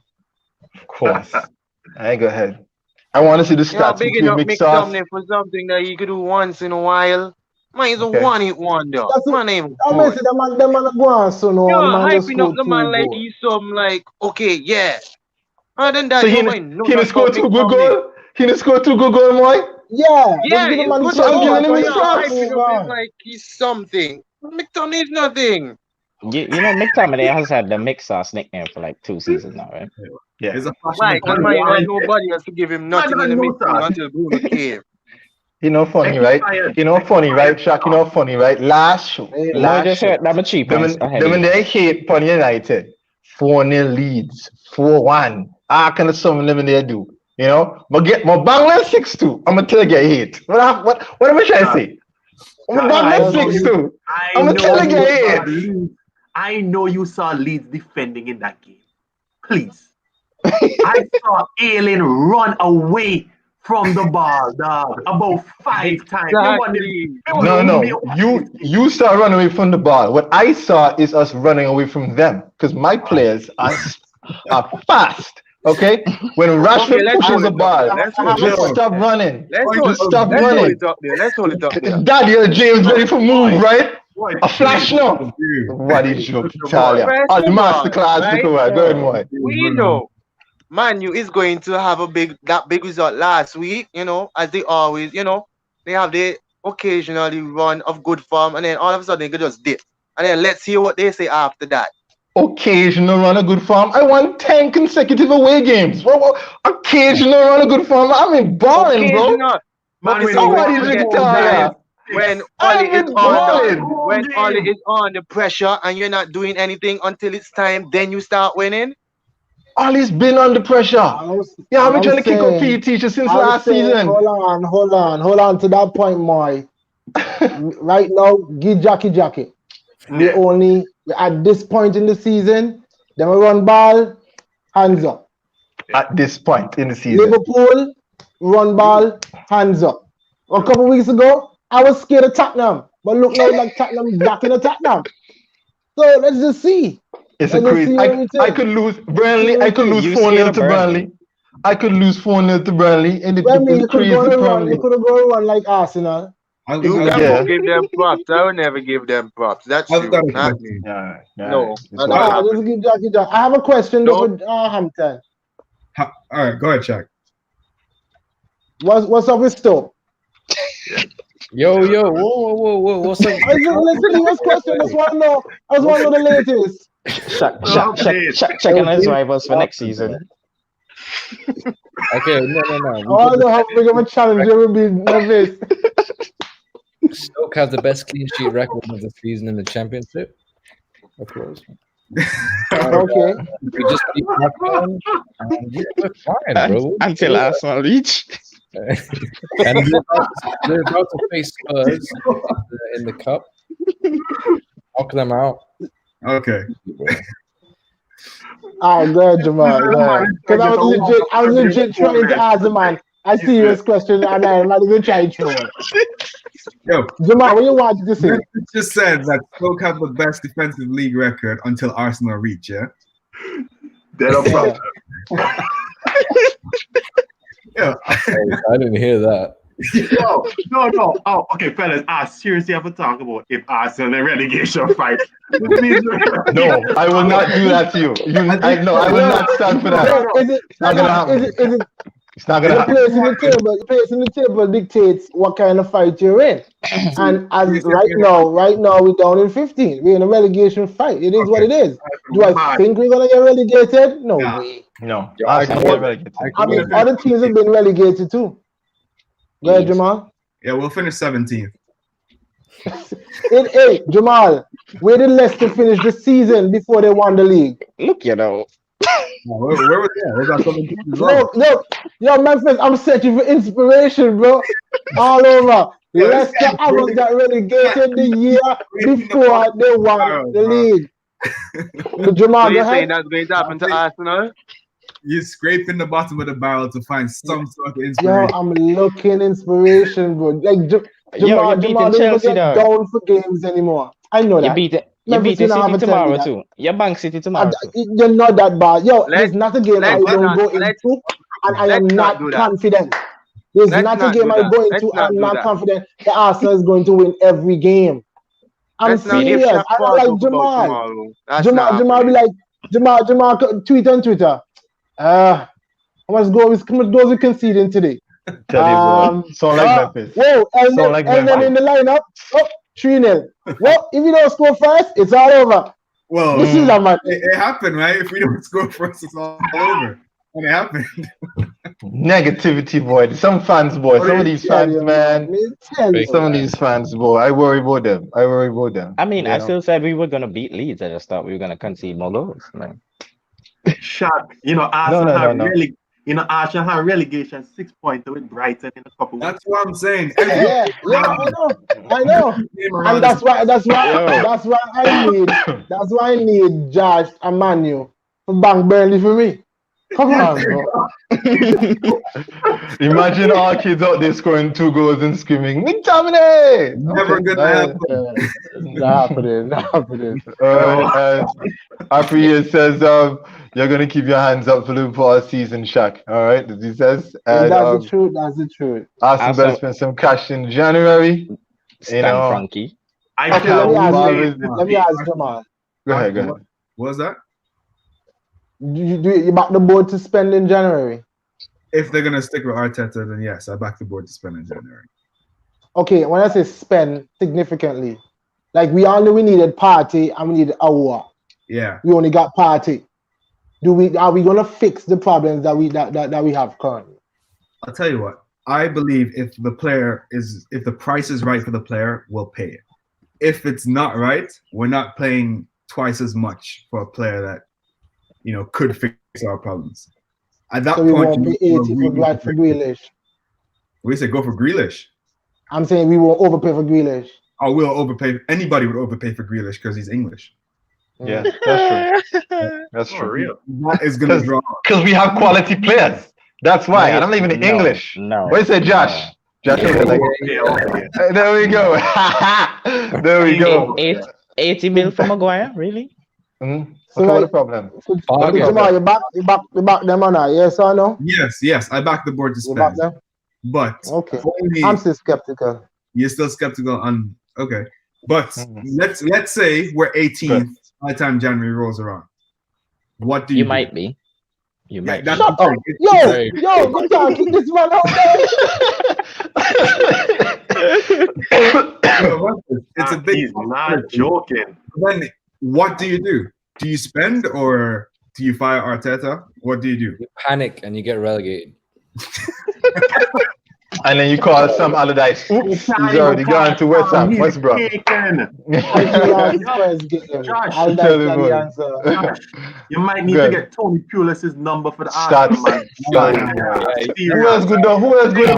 I go ahead. I want to see the stats. Big enough Mick Tomlin for something that he could do once in a while. Man, he's a one-hit wonder. Man, ain't good. I'm saying the man go on, so no. You're hyping up the man like he's some like, okay, yeah. Other than that, so he didn't score 2 good goals? He didn't score 2 good goals, boy? Yeah, he's like he's something. McTominay is nothing. You know, McTominay has had the Mix Sauce nickname for like 2 seasons now, right? Yeah. Right, nobody has to give him nothing in the midfield until Bruno came. You know funny, right? Shaq, you know funny, right? Last show. I'm a cheap one. Them they hate upon United. 4-0 leads. 4-1. Kind of something them they do. You know? But get my Bangla 6-2. I'm gonna tell you hate. What am I trying to say? I'm a Bangla 6-2. I'm gonna tell you hate. I know you saw Leeds defending in that game. Please. I saw Ailing run away from the ball, dog, about 5 times. Exactly. No. You saw run away from the ball. What I saw is us running away from them because my players are fast. Okay, when Rashford pushes the ball, just stop running. Let's hold it up there. Daniel James ready for move, right? A flash now. What is your Italia? The masterclass. Right? Go ahead, boy. We know Man U is going to have that big result last week, as they always, they have the occasionally run of good form, and then all of a sudden they could just dip. And then let's hear what they say after that. Occasional run of good form. I won 10 consecutive away games. Occasional run of good form. I'm in balling, bro. Somebody's Victoria. When Ollie is on the pressure and you're not doing anything until it's time, then you start winning. Ollie's been under pressure. I've been trying to kick up PE teachers since last season. Hold on to that point, Moy. Right now, give Jackie. They only at this point in the season, they will run ball, hands up. At this point in the season, Liverpool run ball, hands up. A couple of weeks ago, I was scared of Tottenham, but look now like Tottenham back in the Tottenham. So let's just see. It's a crazy. I could lose Burnley. I could lose 4-0 to Burnley. I could lose 4-0 to Burnley. And you could have gone run like Arsenal. You never give them props. I will never give them props. That's true. Not me. No. Just give Jackie. I have a question for Hampton. All right, go ahead, Chuck. What's up with Stoke? Yo, whoa, what's up? Listen to this question. I just want to know the latest. Checking his rivals for next season. Okay, no. I want to know how big of a challenge it will be this. Stoke have the best clean sheet record of the season in the Championship, of course. Okay. We just keep going. We're fine, bro. Until Arsenal reach. And we're about to face Spurs in the cup. Knock them out. Okay. All right, go ahead, Jamal. Because I was legit trying to ask the man a serious question, and I'm not even trying to. Yo, Jamal, what you want to say? You just said that Stoke have the best defensive league record until Arsenal reach, yeah? They're no problem. Yeah. I didn't hear that. No. Oh, okay, fellas. I seriously have to talk about if Arsenal in a relegation fight. No, I will not do that to you. I will not stand for that. It's not gonna happen. It's not gonna happen. The place in the table dictates what kind of fight you're in. And as right now we're down in 15. We're in a relegation fight. It is what it is. Do I think we're gonna get relegated? No way. No. I mean, other teams have been relegated too. Go ahead, Jamal. Yeah, we'll finish 17th. Hey, Jamal, where did Leicester finish the season before they won the league? Look, where was that? Was that something? Look, yo, Memphis, I'm searching for inspiration, bro. All over. Leicester haven't got relegated the year before they won the league. Jamal, so go you're saying ahead. that's going to happen to Arsenal? You're scraping the bottom of the barrel to find some sort of inspiration. Yo, I'm looking inspiration, bro. Like Jamal don't Chelsea, get down for games anymore. I know that. You beat the City tomorrow too. Your Bank City tomorrow too. You're not that bad. Yo, there's not a game I don't go into and I am not confident. There's not a game I go into and I'm not confident that Arsenal is going to win every game. I'm serious. I like Jamal. Jamal be like, Jamal tweet on Twitter. How much goals we conceding today? Tell you, boy. Sound like Memphis. Whoa, and then in the lineup, 3-0. Well, if you don't score first, it's all over. Well, this is a match. It happened, right? If we don't score first, it's all over. And it happened. Negativity, boy. Some fans, boy. Some of these fans, man. Some of these fans, boy. I worry about them. I mean, I still said we were gonna beat Leeds. I just thought we were gonna concede more goals. Man. Shock. Arsenal have relegation 6 points with Brighton in a couple weeks. That's what I'm saying. Yeah, I know. And that's why I need Josh and Manu to bang Burnley for me. Come on, bro. Imagine all kids out there scoring 2 goals and screaming, McTominay! Never gonna happen. Not happening. Afri says, you're going to keep your hands up for Liverpool all season, Shaq. All right, as he says. And, that's the truth. Arsenal better spend some cash in January. Frankie. Let me ask Jamal. Go ahead. What was that? You back the board to spend in January? If they're gonna stick with Arteta, then yes, I back the board to spend in January. Okay, when I say spend significantly, like we all knew we needed Partey and we needed Aouar. Yeah. We only got Partey. Are we gonna fix the problems that we have currently? I'll tell you what. I believe if the price is right for the player, we'll pay it. If it's not right, we're not paying twice as much for a player that could fix our problems. At that point, we won't pay 80 for Grealish. We say go for Grealish. I'm saying we won't overpay for Grealish. Oh, we'll overpay. Anybody would overpay for Grealish because he's English. Yeah, that's true. That's true. Real. That is going to draw. Because we have quality players. That's why. I'm not even English. No. What do you say, Josh? Josh, there we go. There we go. 80 mil for Maguire, really? Mm-hmm. So what's the problem? Jamal, you back them or not? Yes or no? Yes. I back the board to spend. But okay, I'm still skeptical. You're still skeptical on but let's say we're 18th by the time January rolls around. What do you? You might be. You might. Shut up. Yo, we can't keep this man out there. It's a big. He's not joking. Then what do you do? Do you spend or do you fire Arteta? What do? You panic and you get relegated. And then you call Sam Allardyce. Oops, he's already gone to West Ham. West Brom. You might need to get Tony Pulis's number for the Arsenal man. Who else going to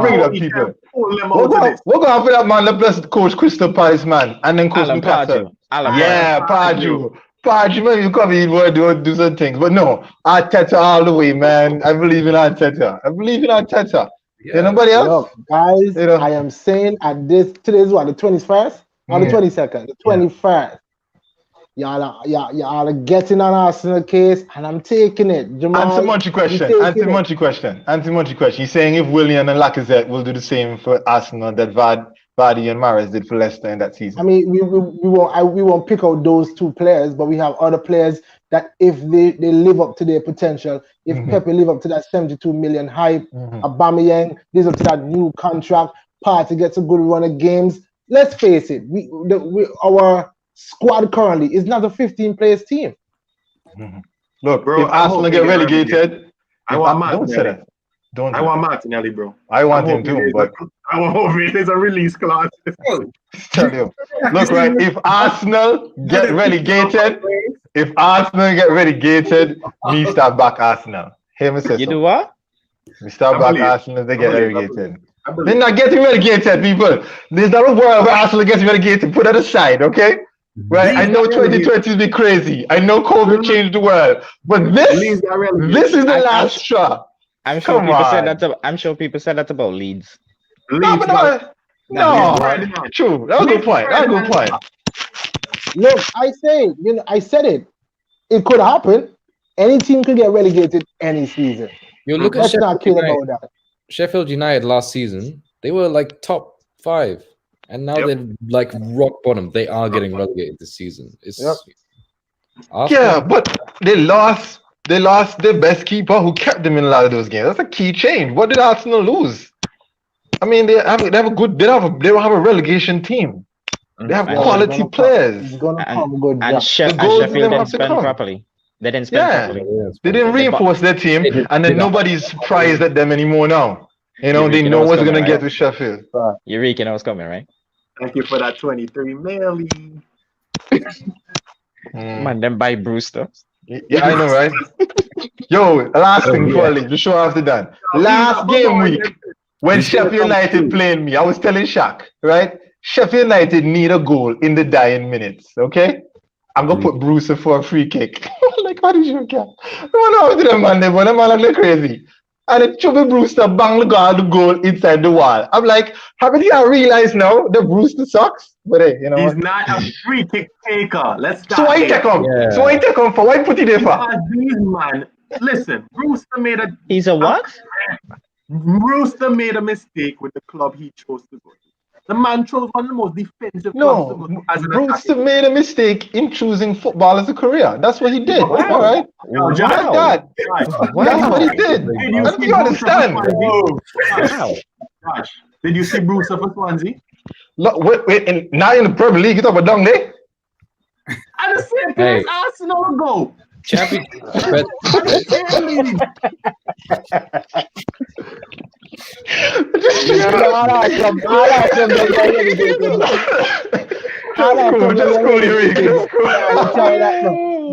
bring it up, people? We're going to have that man, the blessed coach Crystal Palace, man. And then coach Newcastle. Yeah, Pardew. Pardew, maybe you come in and do some things. But no, Arteta all the way, man. I believe in Arteta. Yeah. Nobody else? Look, guys, I am saying today's what, the 21st or the 22nd? The 21st. Y'all are getting on Arsenal case, and I'm taking it. Jamal, Anti-Munchie question. You're saying if Willian and Lacazette will do the same for Arsenal that Vardy and Mahrez did for Leicester in that season? I mean, we won't pick out those 2 players, but we have other players that if they live up to their potential, if Pepe live up to that 72 million hype, Aubameyang lives up to that new contract, Partey gets a good run of games. Let's face it, our squad currently is not a 15 players team. Look, bro, if Arsenal get relegated, I want Martinelli. I want Martinelli, bro. I want him too, but There's a release clause. Tell you. Look, right, if Arsenal get relegated, me start back Arsenal. Hear me say You so. do what? We start back Arsenal if they get relegated. They're not getting relegated, people. There's not a world where Arsenal gets relegated. Put that aside, okay? Right? I know 2020 be crazy. I know COVID changed the world. But this is the last straw. I'm sure people said that about Leeds. No, true. That was a good point. Look, I said it. It could happen. Any team could get relegated any season. You look at Sheffield United last season. They were like top 5, and now they're like rock bottom. They are getting relegated this season. But they lost their best keeper who kept them in a lot of those games. That's a key change. What did Arsenal lose? I mean, they have a relegation team. They have quality players. And Sheffield didn't spend properly. They didn't spend properly. They didn't reinforce their team, and then nobody's surprised at them anymore now. You know, they know what's going to get with Sheffield. Eureka knows coming, right? Thank you for that 23 million. Man, then buy Brewster. Yeah, I know, right? Yo, last thing before I leave, the show after done. Last game week, when Sheffield United playing me, I was telling Shaq, right? Sheffield United need a goal in the dying minutes, okay? I'm going to put Brewster for a free kick. Like, how did you get? No, to them, man. They man look like crazy. And then Chubby Brewster bang the goal inside the wall. I'm like, haven't you realized now that Brewster sucks? But hey, you know he's not a free kick taker. Let's start. So why take him? Yeah. So why take him for? Why put it there for? Man, listen, Brewster made a. He's a what? Brewster made a mistake with the club he chose to go to. The man chose one of the most defensive clubs to go to as an Brewster made a mistake in choosing football as a career. That's what he did. Wow. All right. Wow. That's what he did. Do you understand? Wow. Josh, did you see Brewster for Swansea? Look, wait, now in the Premier League, you talk about down there? At the same place Arsenal go. Champion.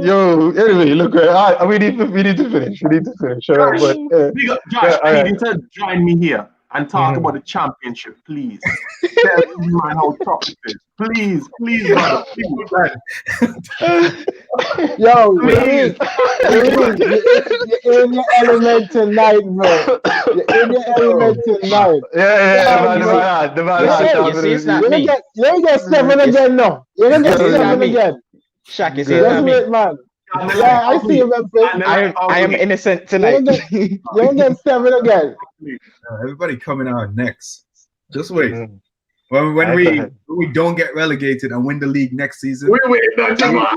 Yo, anyway, look, we need to finish. Sure, but Josh, I need you to join me here and talk about the championship, please. Tell me, man, how tough it is. Please, brother. Yo, you're in your element tonight, bro. You're in your element tonight. Yeah, You don't get 7 again, no. You don't get 7 again. Shaq, you see that, man. Yeah, I see you, Memphis. I am innocent tonight. You don't get 7 again. Everybody coming out next. Just wait. When we don't get relegated and win the league next season. Wait, Jamal.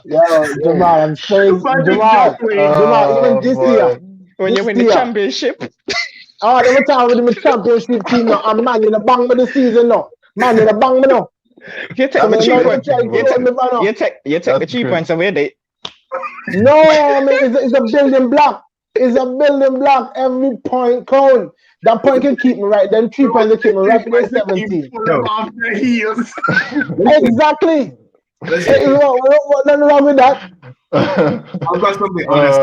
Yo, Jamal, I'm saying, Jamal, even this year. When you win the championship. Oh, they were talking with the championship team now. I'm man in the bang with the season now. Man in the bang me now. You take the 3 points. You take the 3 points away, they. No, I mean, it's a building block. It's a building block. Every point count. That point can keep me right. Then 3 points will keep me right for 17. Exactly. Nothing wrong with that. I've got something honest.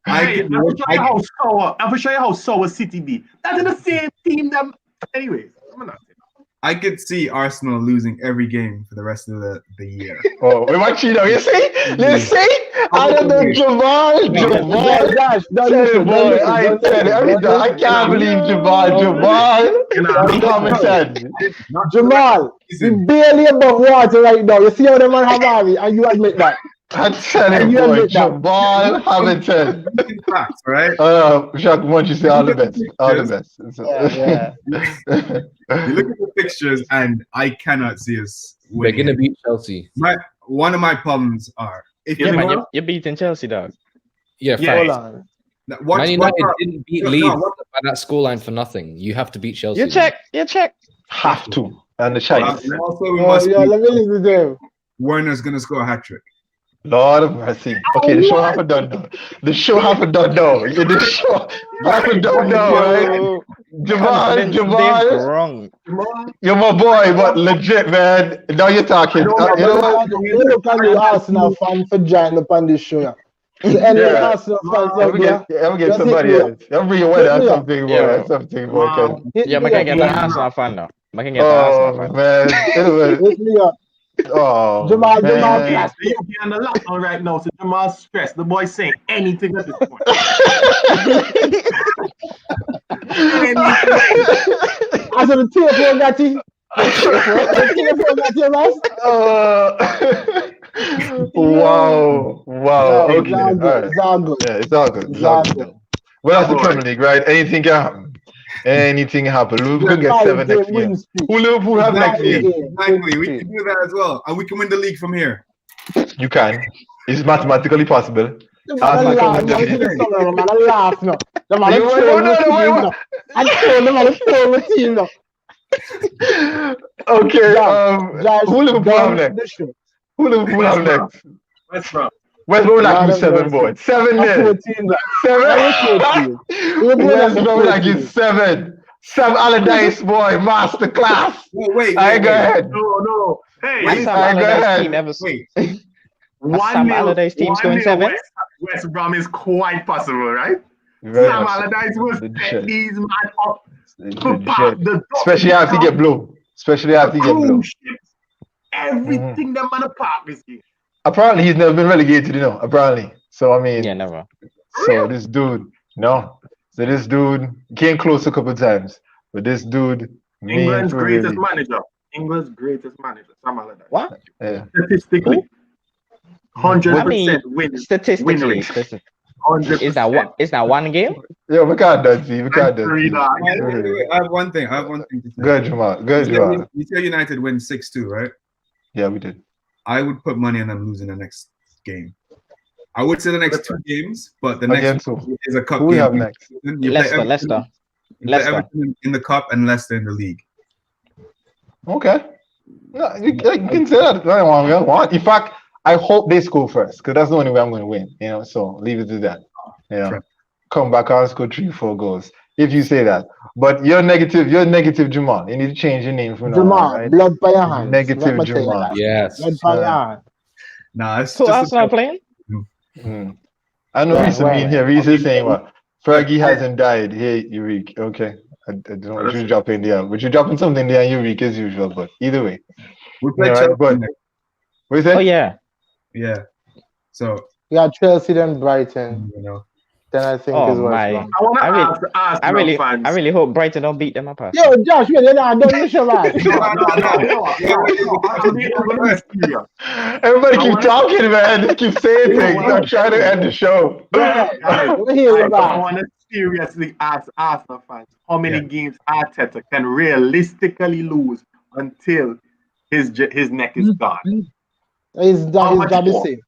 I'll show you how sour City be. That's the same team that. Anyways, I'm not. I could see Arsenal losing every game for the rest of the year. Oh, we watch you know. You see? I don't know, Jamal. I can't believe Jamal, you're barely above water right now. You see how the man have Harry, and you admit that. I'm telling you, Jamal Hamilton. Facts, right? Jacques, why don't you say all the best? All the best. You look at the fixtures, and I cannot see us winning. We're going to beat Chelsea. One of my problems are... You're beating Chelsea, dog. Yeah, hold on. Man United didn't beat Leeds by that scoreline for nothing. You have to beat Chelsea. You check. Have to. And the Chinese. Also, we must let me listen to him. Werner's going to score a hat-trick. Lord of mercy. Okay, the show half done now. The show half done now. The show half done now, right? Jamal. You're my boy, but legit, man. Now you're talking. You know what? You look at the Arsenal fan for joining up on this show. So any Arsenal fans out there, I'm get somebody else. I'm bringing one or something, boy. Or something, boy. Yeah, I can get an Arsenal fan now. I can get an Arsenal fan. Man. Hit me up. Oh, Jamal, man. Jamal, you be on the lockdown right now, so Jamal's stressed. The boy's saying anything at this point. As of the TFO Gatti. Wow. Okay. All right. It's all good. Yeah, it's all good. Well, that's the Premier League, right? Anything can happen. Anything happen. Liverpool can get 7 next year. Who Liverpool have next year? Exactly. We can do that as well. And we can win the league from here. You can. It's mathematically possible. Okay. Who Liverpool have next? West Brom. West Brom like you 7, boy. 7 men. 7. West Brom like you 7. Sam Allardyce, boy, masterclass. Wait. Go ahead. No. Hey, Sam Allardyce team ever Sam Allardyce team's going 7? West Brom is quite possible, right? Sam Allardyce will set these man up. Especially after he get blown. Everything that man apart this year. Apparently, he's never been relegated, apparently. So, I mean. Yeah, never. So, this dude, came close a couple of times. But this dude. England's greatest manager, Sam Allardyce. What? Yeah. Statistically. 100% win. Statistically. 100%. Is that one game? Yeah, we can't do it. I have one thing to say. Good, Jamal. You said United win 6-2, right? Yeah, we did. I would put money on them losing the next game. I would say the next 2 games, but the next is a cup game. Who we have next? Leicester. Everton in the cup and Leicester in the league. Okay. No, you can say that. In fact, I hope they score first, because that's the only way I'm going to win. So leave it to that. Right. Come back and score 3-4 goals. If you say that. But you're negative, Jamal. You need to change your name from Jamal, now, right? blood by your hands. Negative Jamal. Yes. Blood by your hands. Nah, it's Who just Arsenal playing? I know Reese being here. Reese is saying what? Fergie hasn't died. Hey, Eureka. Okay. I don't know what you're dropping there. But you're dropping something there, Eureka, as usual. But either way. We play Chelsea. What you say? Oh, yeah. Yeah. So. Yeah, Chelsea then Brighton. Then I think is what. I really hope Brighton don't beat them apart. Yo, Josh, you're not done this, man. Everybody keep talking, man. Just keep saying things. I'm trying to end the show. I want to seriously ask Arsenal fans how many games Arteta can realistically lose until his neck is gone. His job is safe.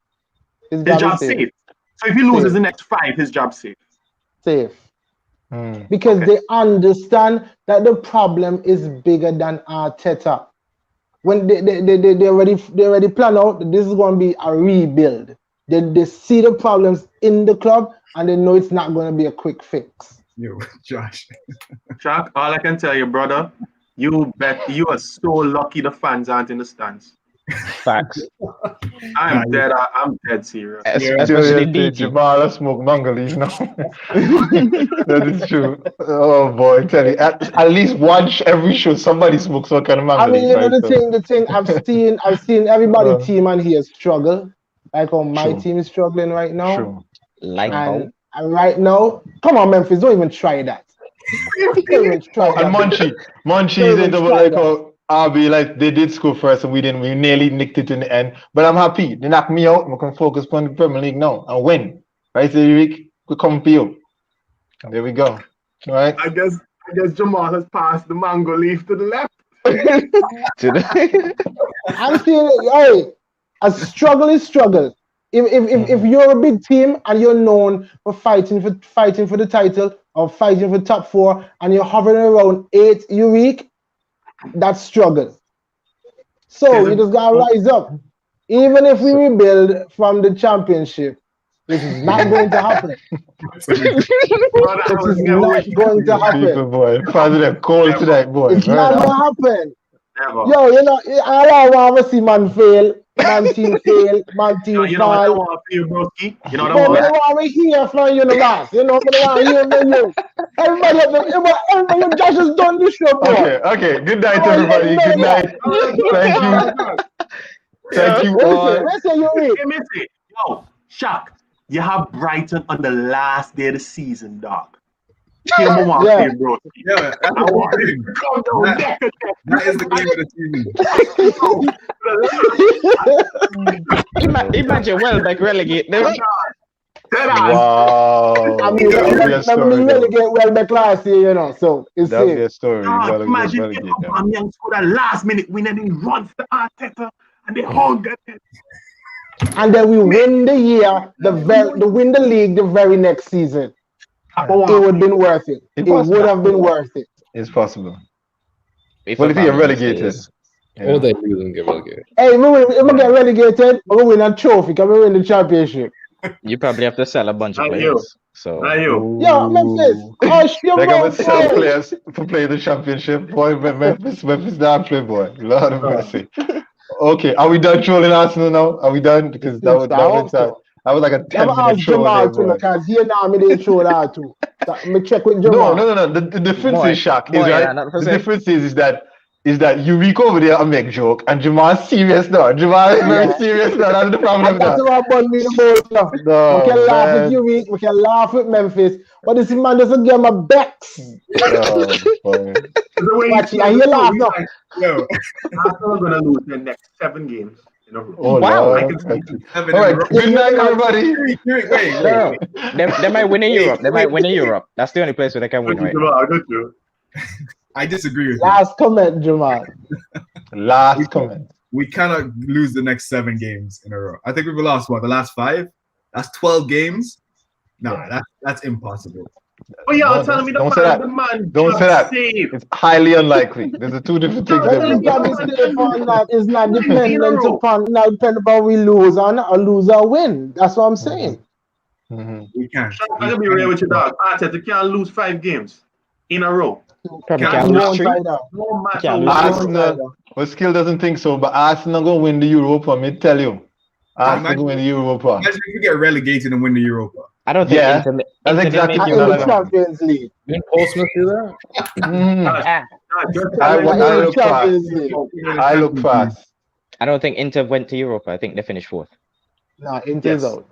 His job safe. So if he loses the next 5, his job safe. Because they understand that the problem is bigger than Arteta. When they already plan out that this is going to be a rebuild. They see the problems in the club and they know it's not going to be a quick fix. Yo, Josh. Chuck, all I can tell you, brother, you are so lucky the fans aren't in the stands. Facts. I'm dead serious. Especially DT. Jamal, smoke mango leaf now. That is true. Oh boy, tell you. At least watch every show somebody smokes some kind of mango leaf. I mean, you know the thing I've seen everybody team on here struggle. Like my team is struggling right now. True. And right now, come on, Memphis, don't even try that. And Munchie's in the RB, like they did score first and we nearly nicked it in the end. But I'm happy. They knocked me out. I'm gonna focus on the Premier League now and win. Right, Eric? We come for you. There we go. All right. I guess Jamal has passed the mango leaf to the left. I'm saying, a struggle is struggle. If you're a big team and you're known for fighting for the title or fighting for top 4 and you're hovering around 8, you weak. That's struggle. So you just gotta rise up. even if we rebuild from the championship, this is not going to happen. This is not going to happen. People, boy. Positive cold tonight, boy. It's not going to happen. Never. Yo, you know, all I want to see man fail, man team fail, man team you fall. Know what I want for you, broski? You know what I want to hear from you, boss. You know what I want to hear from you. Everybody, Josh has done this show, bro. Okay. Good night, everybody. Good night. Thank you. Thank you all. Let's say you read. Hey, Missy. Yo, Shock. You have Brighton on the last day of the season, dog. Bro. Yeah, that is the game of the season. Imagine Welbeck relegate them. Wow. I mean, relegate Welbeck last year, you know, so it's that'll be a story. Imagine if Aubameyang scored a last minute win and he runs to Arteta and they hold that. And then we win the year, win the league the very next season. It would have been worth it. It would have been worth it. It's possible. What if you get relegated? Or they lose and get relegated. Hey, if we get relegated, we win a trophy because we win the championship. You probably have to sell a bunch of players. So, yeah, Memphis. They're going to sell players for playing the championship. Boy, Memphis not play, boy. Lord of mercy. Okay, are we done trolling Arsenal now? Are we done? Because that was like a 10-minute troll. Because here now, me didn't troll that too. Me check with Jamal. No. The difference is, Shaq, is right. The difference is that you reek over there and make joke, and Jamal's serious now. Jamal is very serious now. That's the problem. That's why I me the most now. We can laugh with you, we can laugh with Memphis, but this man doesn't get my backs. Watch, I hear laugh now. Yo, Arsenal are gonna lose their next 7 games in a row. Oh, wow! I can see. All right, good night, everybody. Wait. They might win in Europe. They might win in Europe. That's the only place where they can win, right? I disagree with you. Last comment, Jamal. Last comment. We cannot lose the next 7 games in a row. I think we've lost the last 5? That's 12 games. No, that's impossible. Oh yeah, I'm telling me don't say that. Don't say that. It's highly unlikely. There's the two different things. It's not dependent upon we lose or lose or win. That's what I'm saying. Mm-hmm. We can't. I'm gonna be real with you, dog. Arteta can't lose 5 games in a row. Arsenal, well, Skill doesn't think so, but Arsenal gonna win the Europa. Me tell you, Arsenal gonna win the Europa. Imagine if you get relegated and win the Europa. I don't think. Yeah, that's exactly in the Champions League. Didn't Portsmouth do that? I look fast. I don't think Inter went to Europa. I think they finished 4th. No, Inter's out.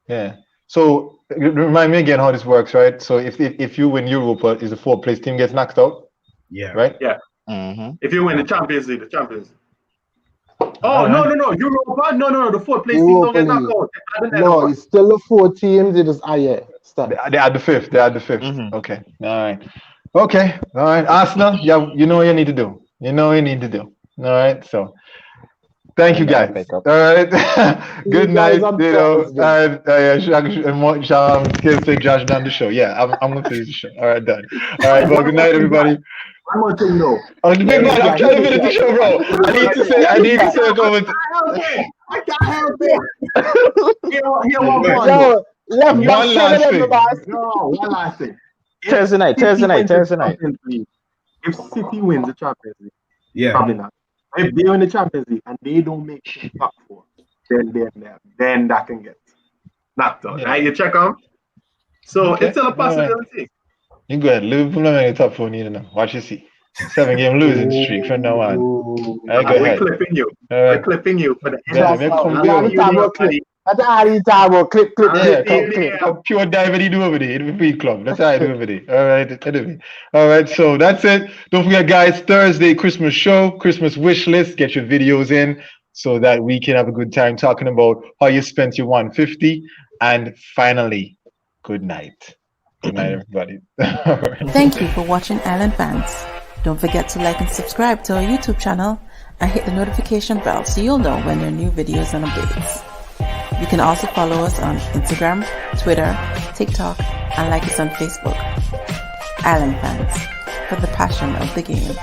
Yeah. So remind me again how this works, right? So if you win Europa, is the 4th place team gets knocked out? Yeah. Right? Yeah. Mm-hmm. If you win the Champions League, Oh, no. Europa? No. The 4th place team don't get knocked out. No, it's still the 4 teams. It is, stop. They are the 5th. Mm-hmm. Okay. All right. Arsenal, you know what you need to do. All right. So, thank you guys. All right. Good night. Skill say Josh done the show. Yeah, I'm gonna finish the show. All right, done. All right. Well, good night, everybody. I'm gonna say no. Oh, big man, I'm trying to finish the show, bro. I need to say go with. I can't help it. Here, one last thing. Thursday night. If City wins the Champions League, probably not. If they win the Champions League and they don't make the top 4, then that can get knocked out. Right? You check them. So it's still a possibility. You go ahead. Liverpool not in the top 4 neither now. Watch you see. 7-game losing streak from now on. We're clipping you. We're clipping you for the end. That's how you talk about clip. Pure dive do over there in the feed club. That's how I do over there. All right, so that's it. Don't forget, guys, Thursday, Christmas show, Christmas wish list. Get your videos in so that we can have a good time talking about how you spent your 150. And finally, good night. Good night, everybody. Thank you for watching Island Fans. Don't forget to like and subscribe to our YouTube channel and hit the notification bell so you'll know when there are new videos and updates. You can also follow us on Instagram, Twitter, TikTok, and like us on Facebook. Island Fans, for the passion of the game.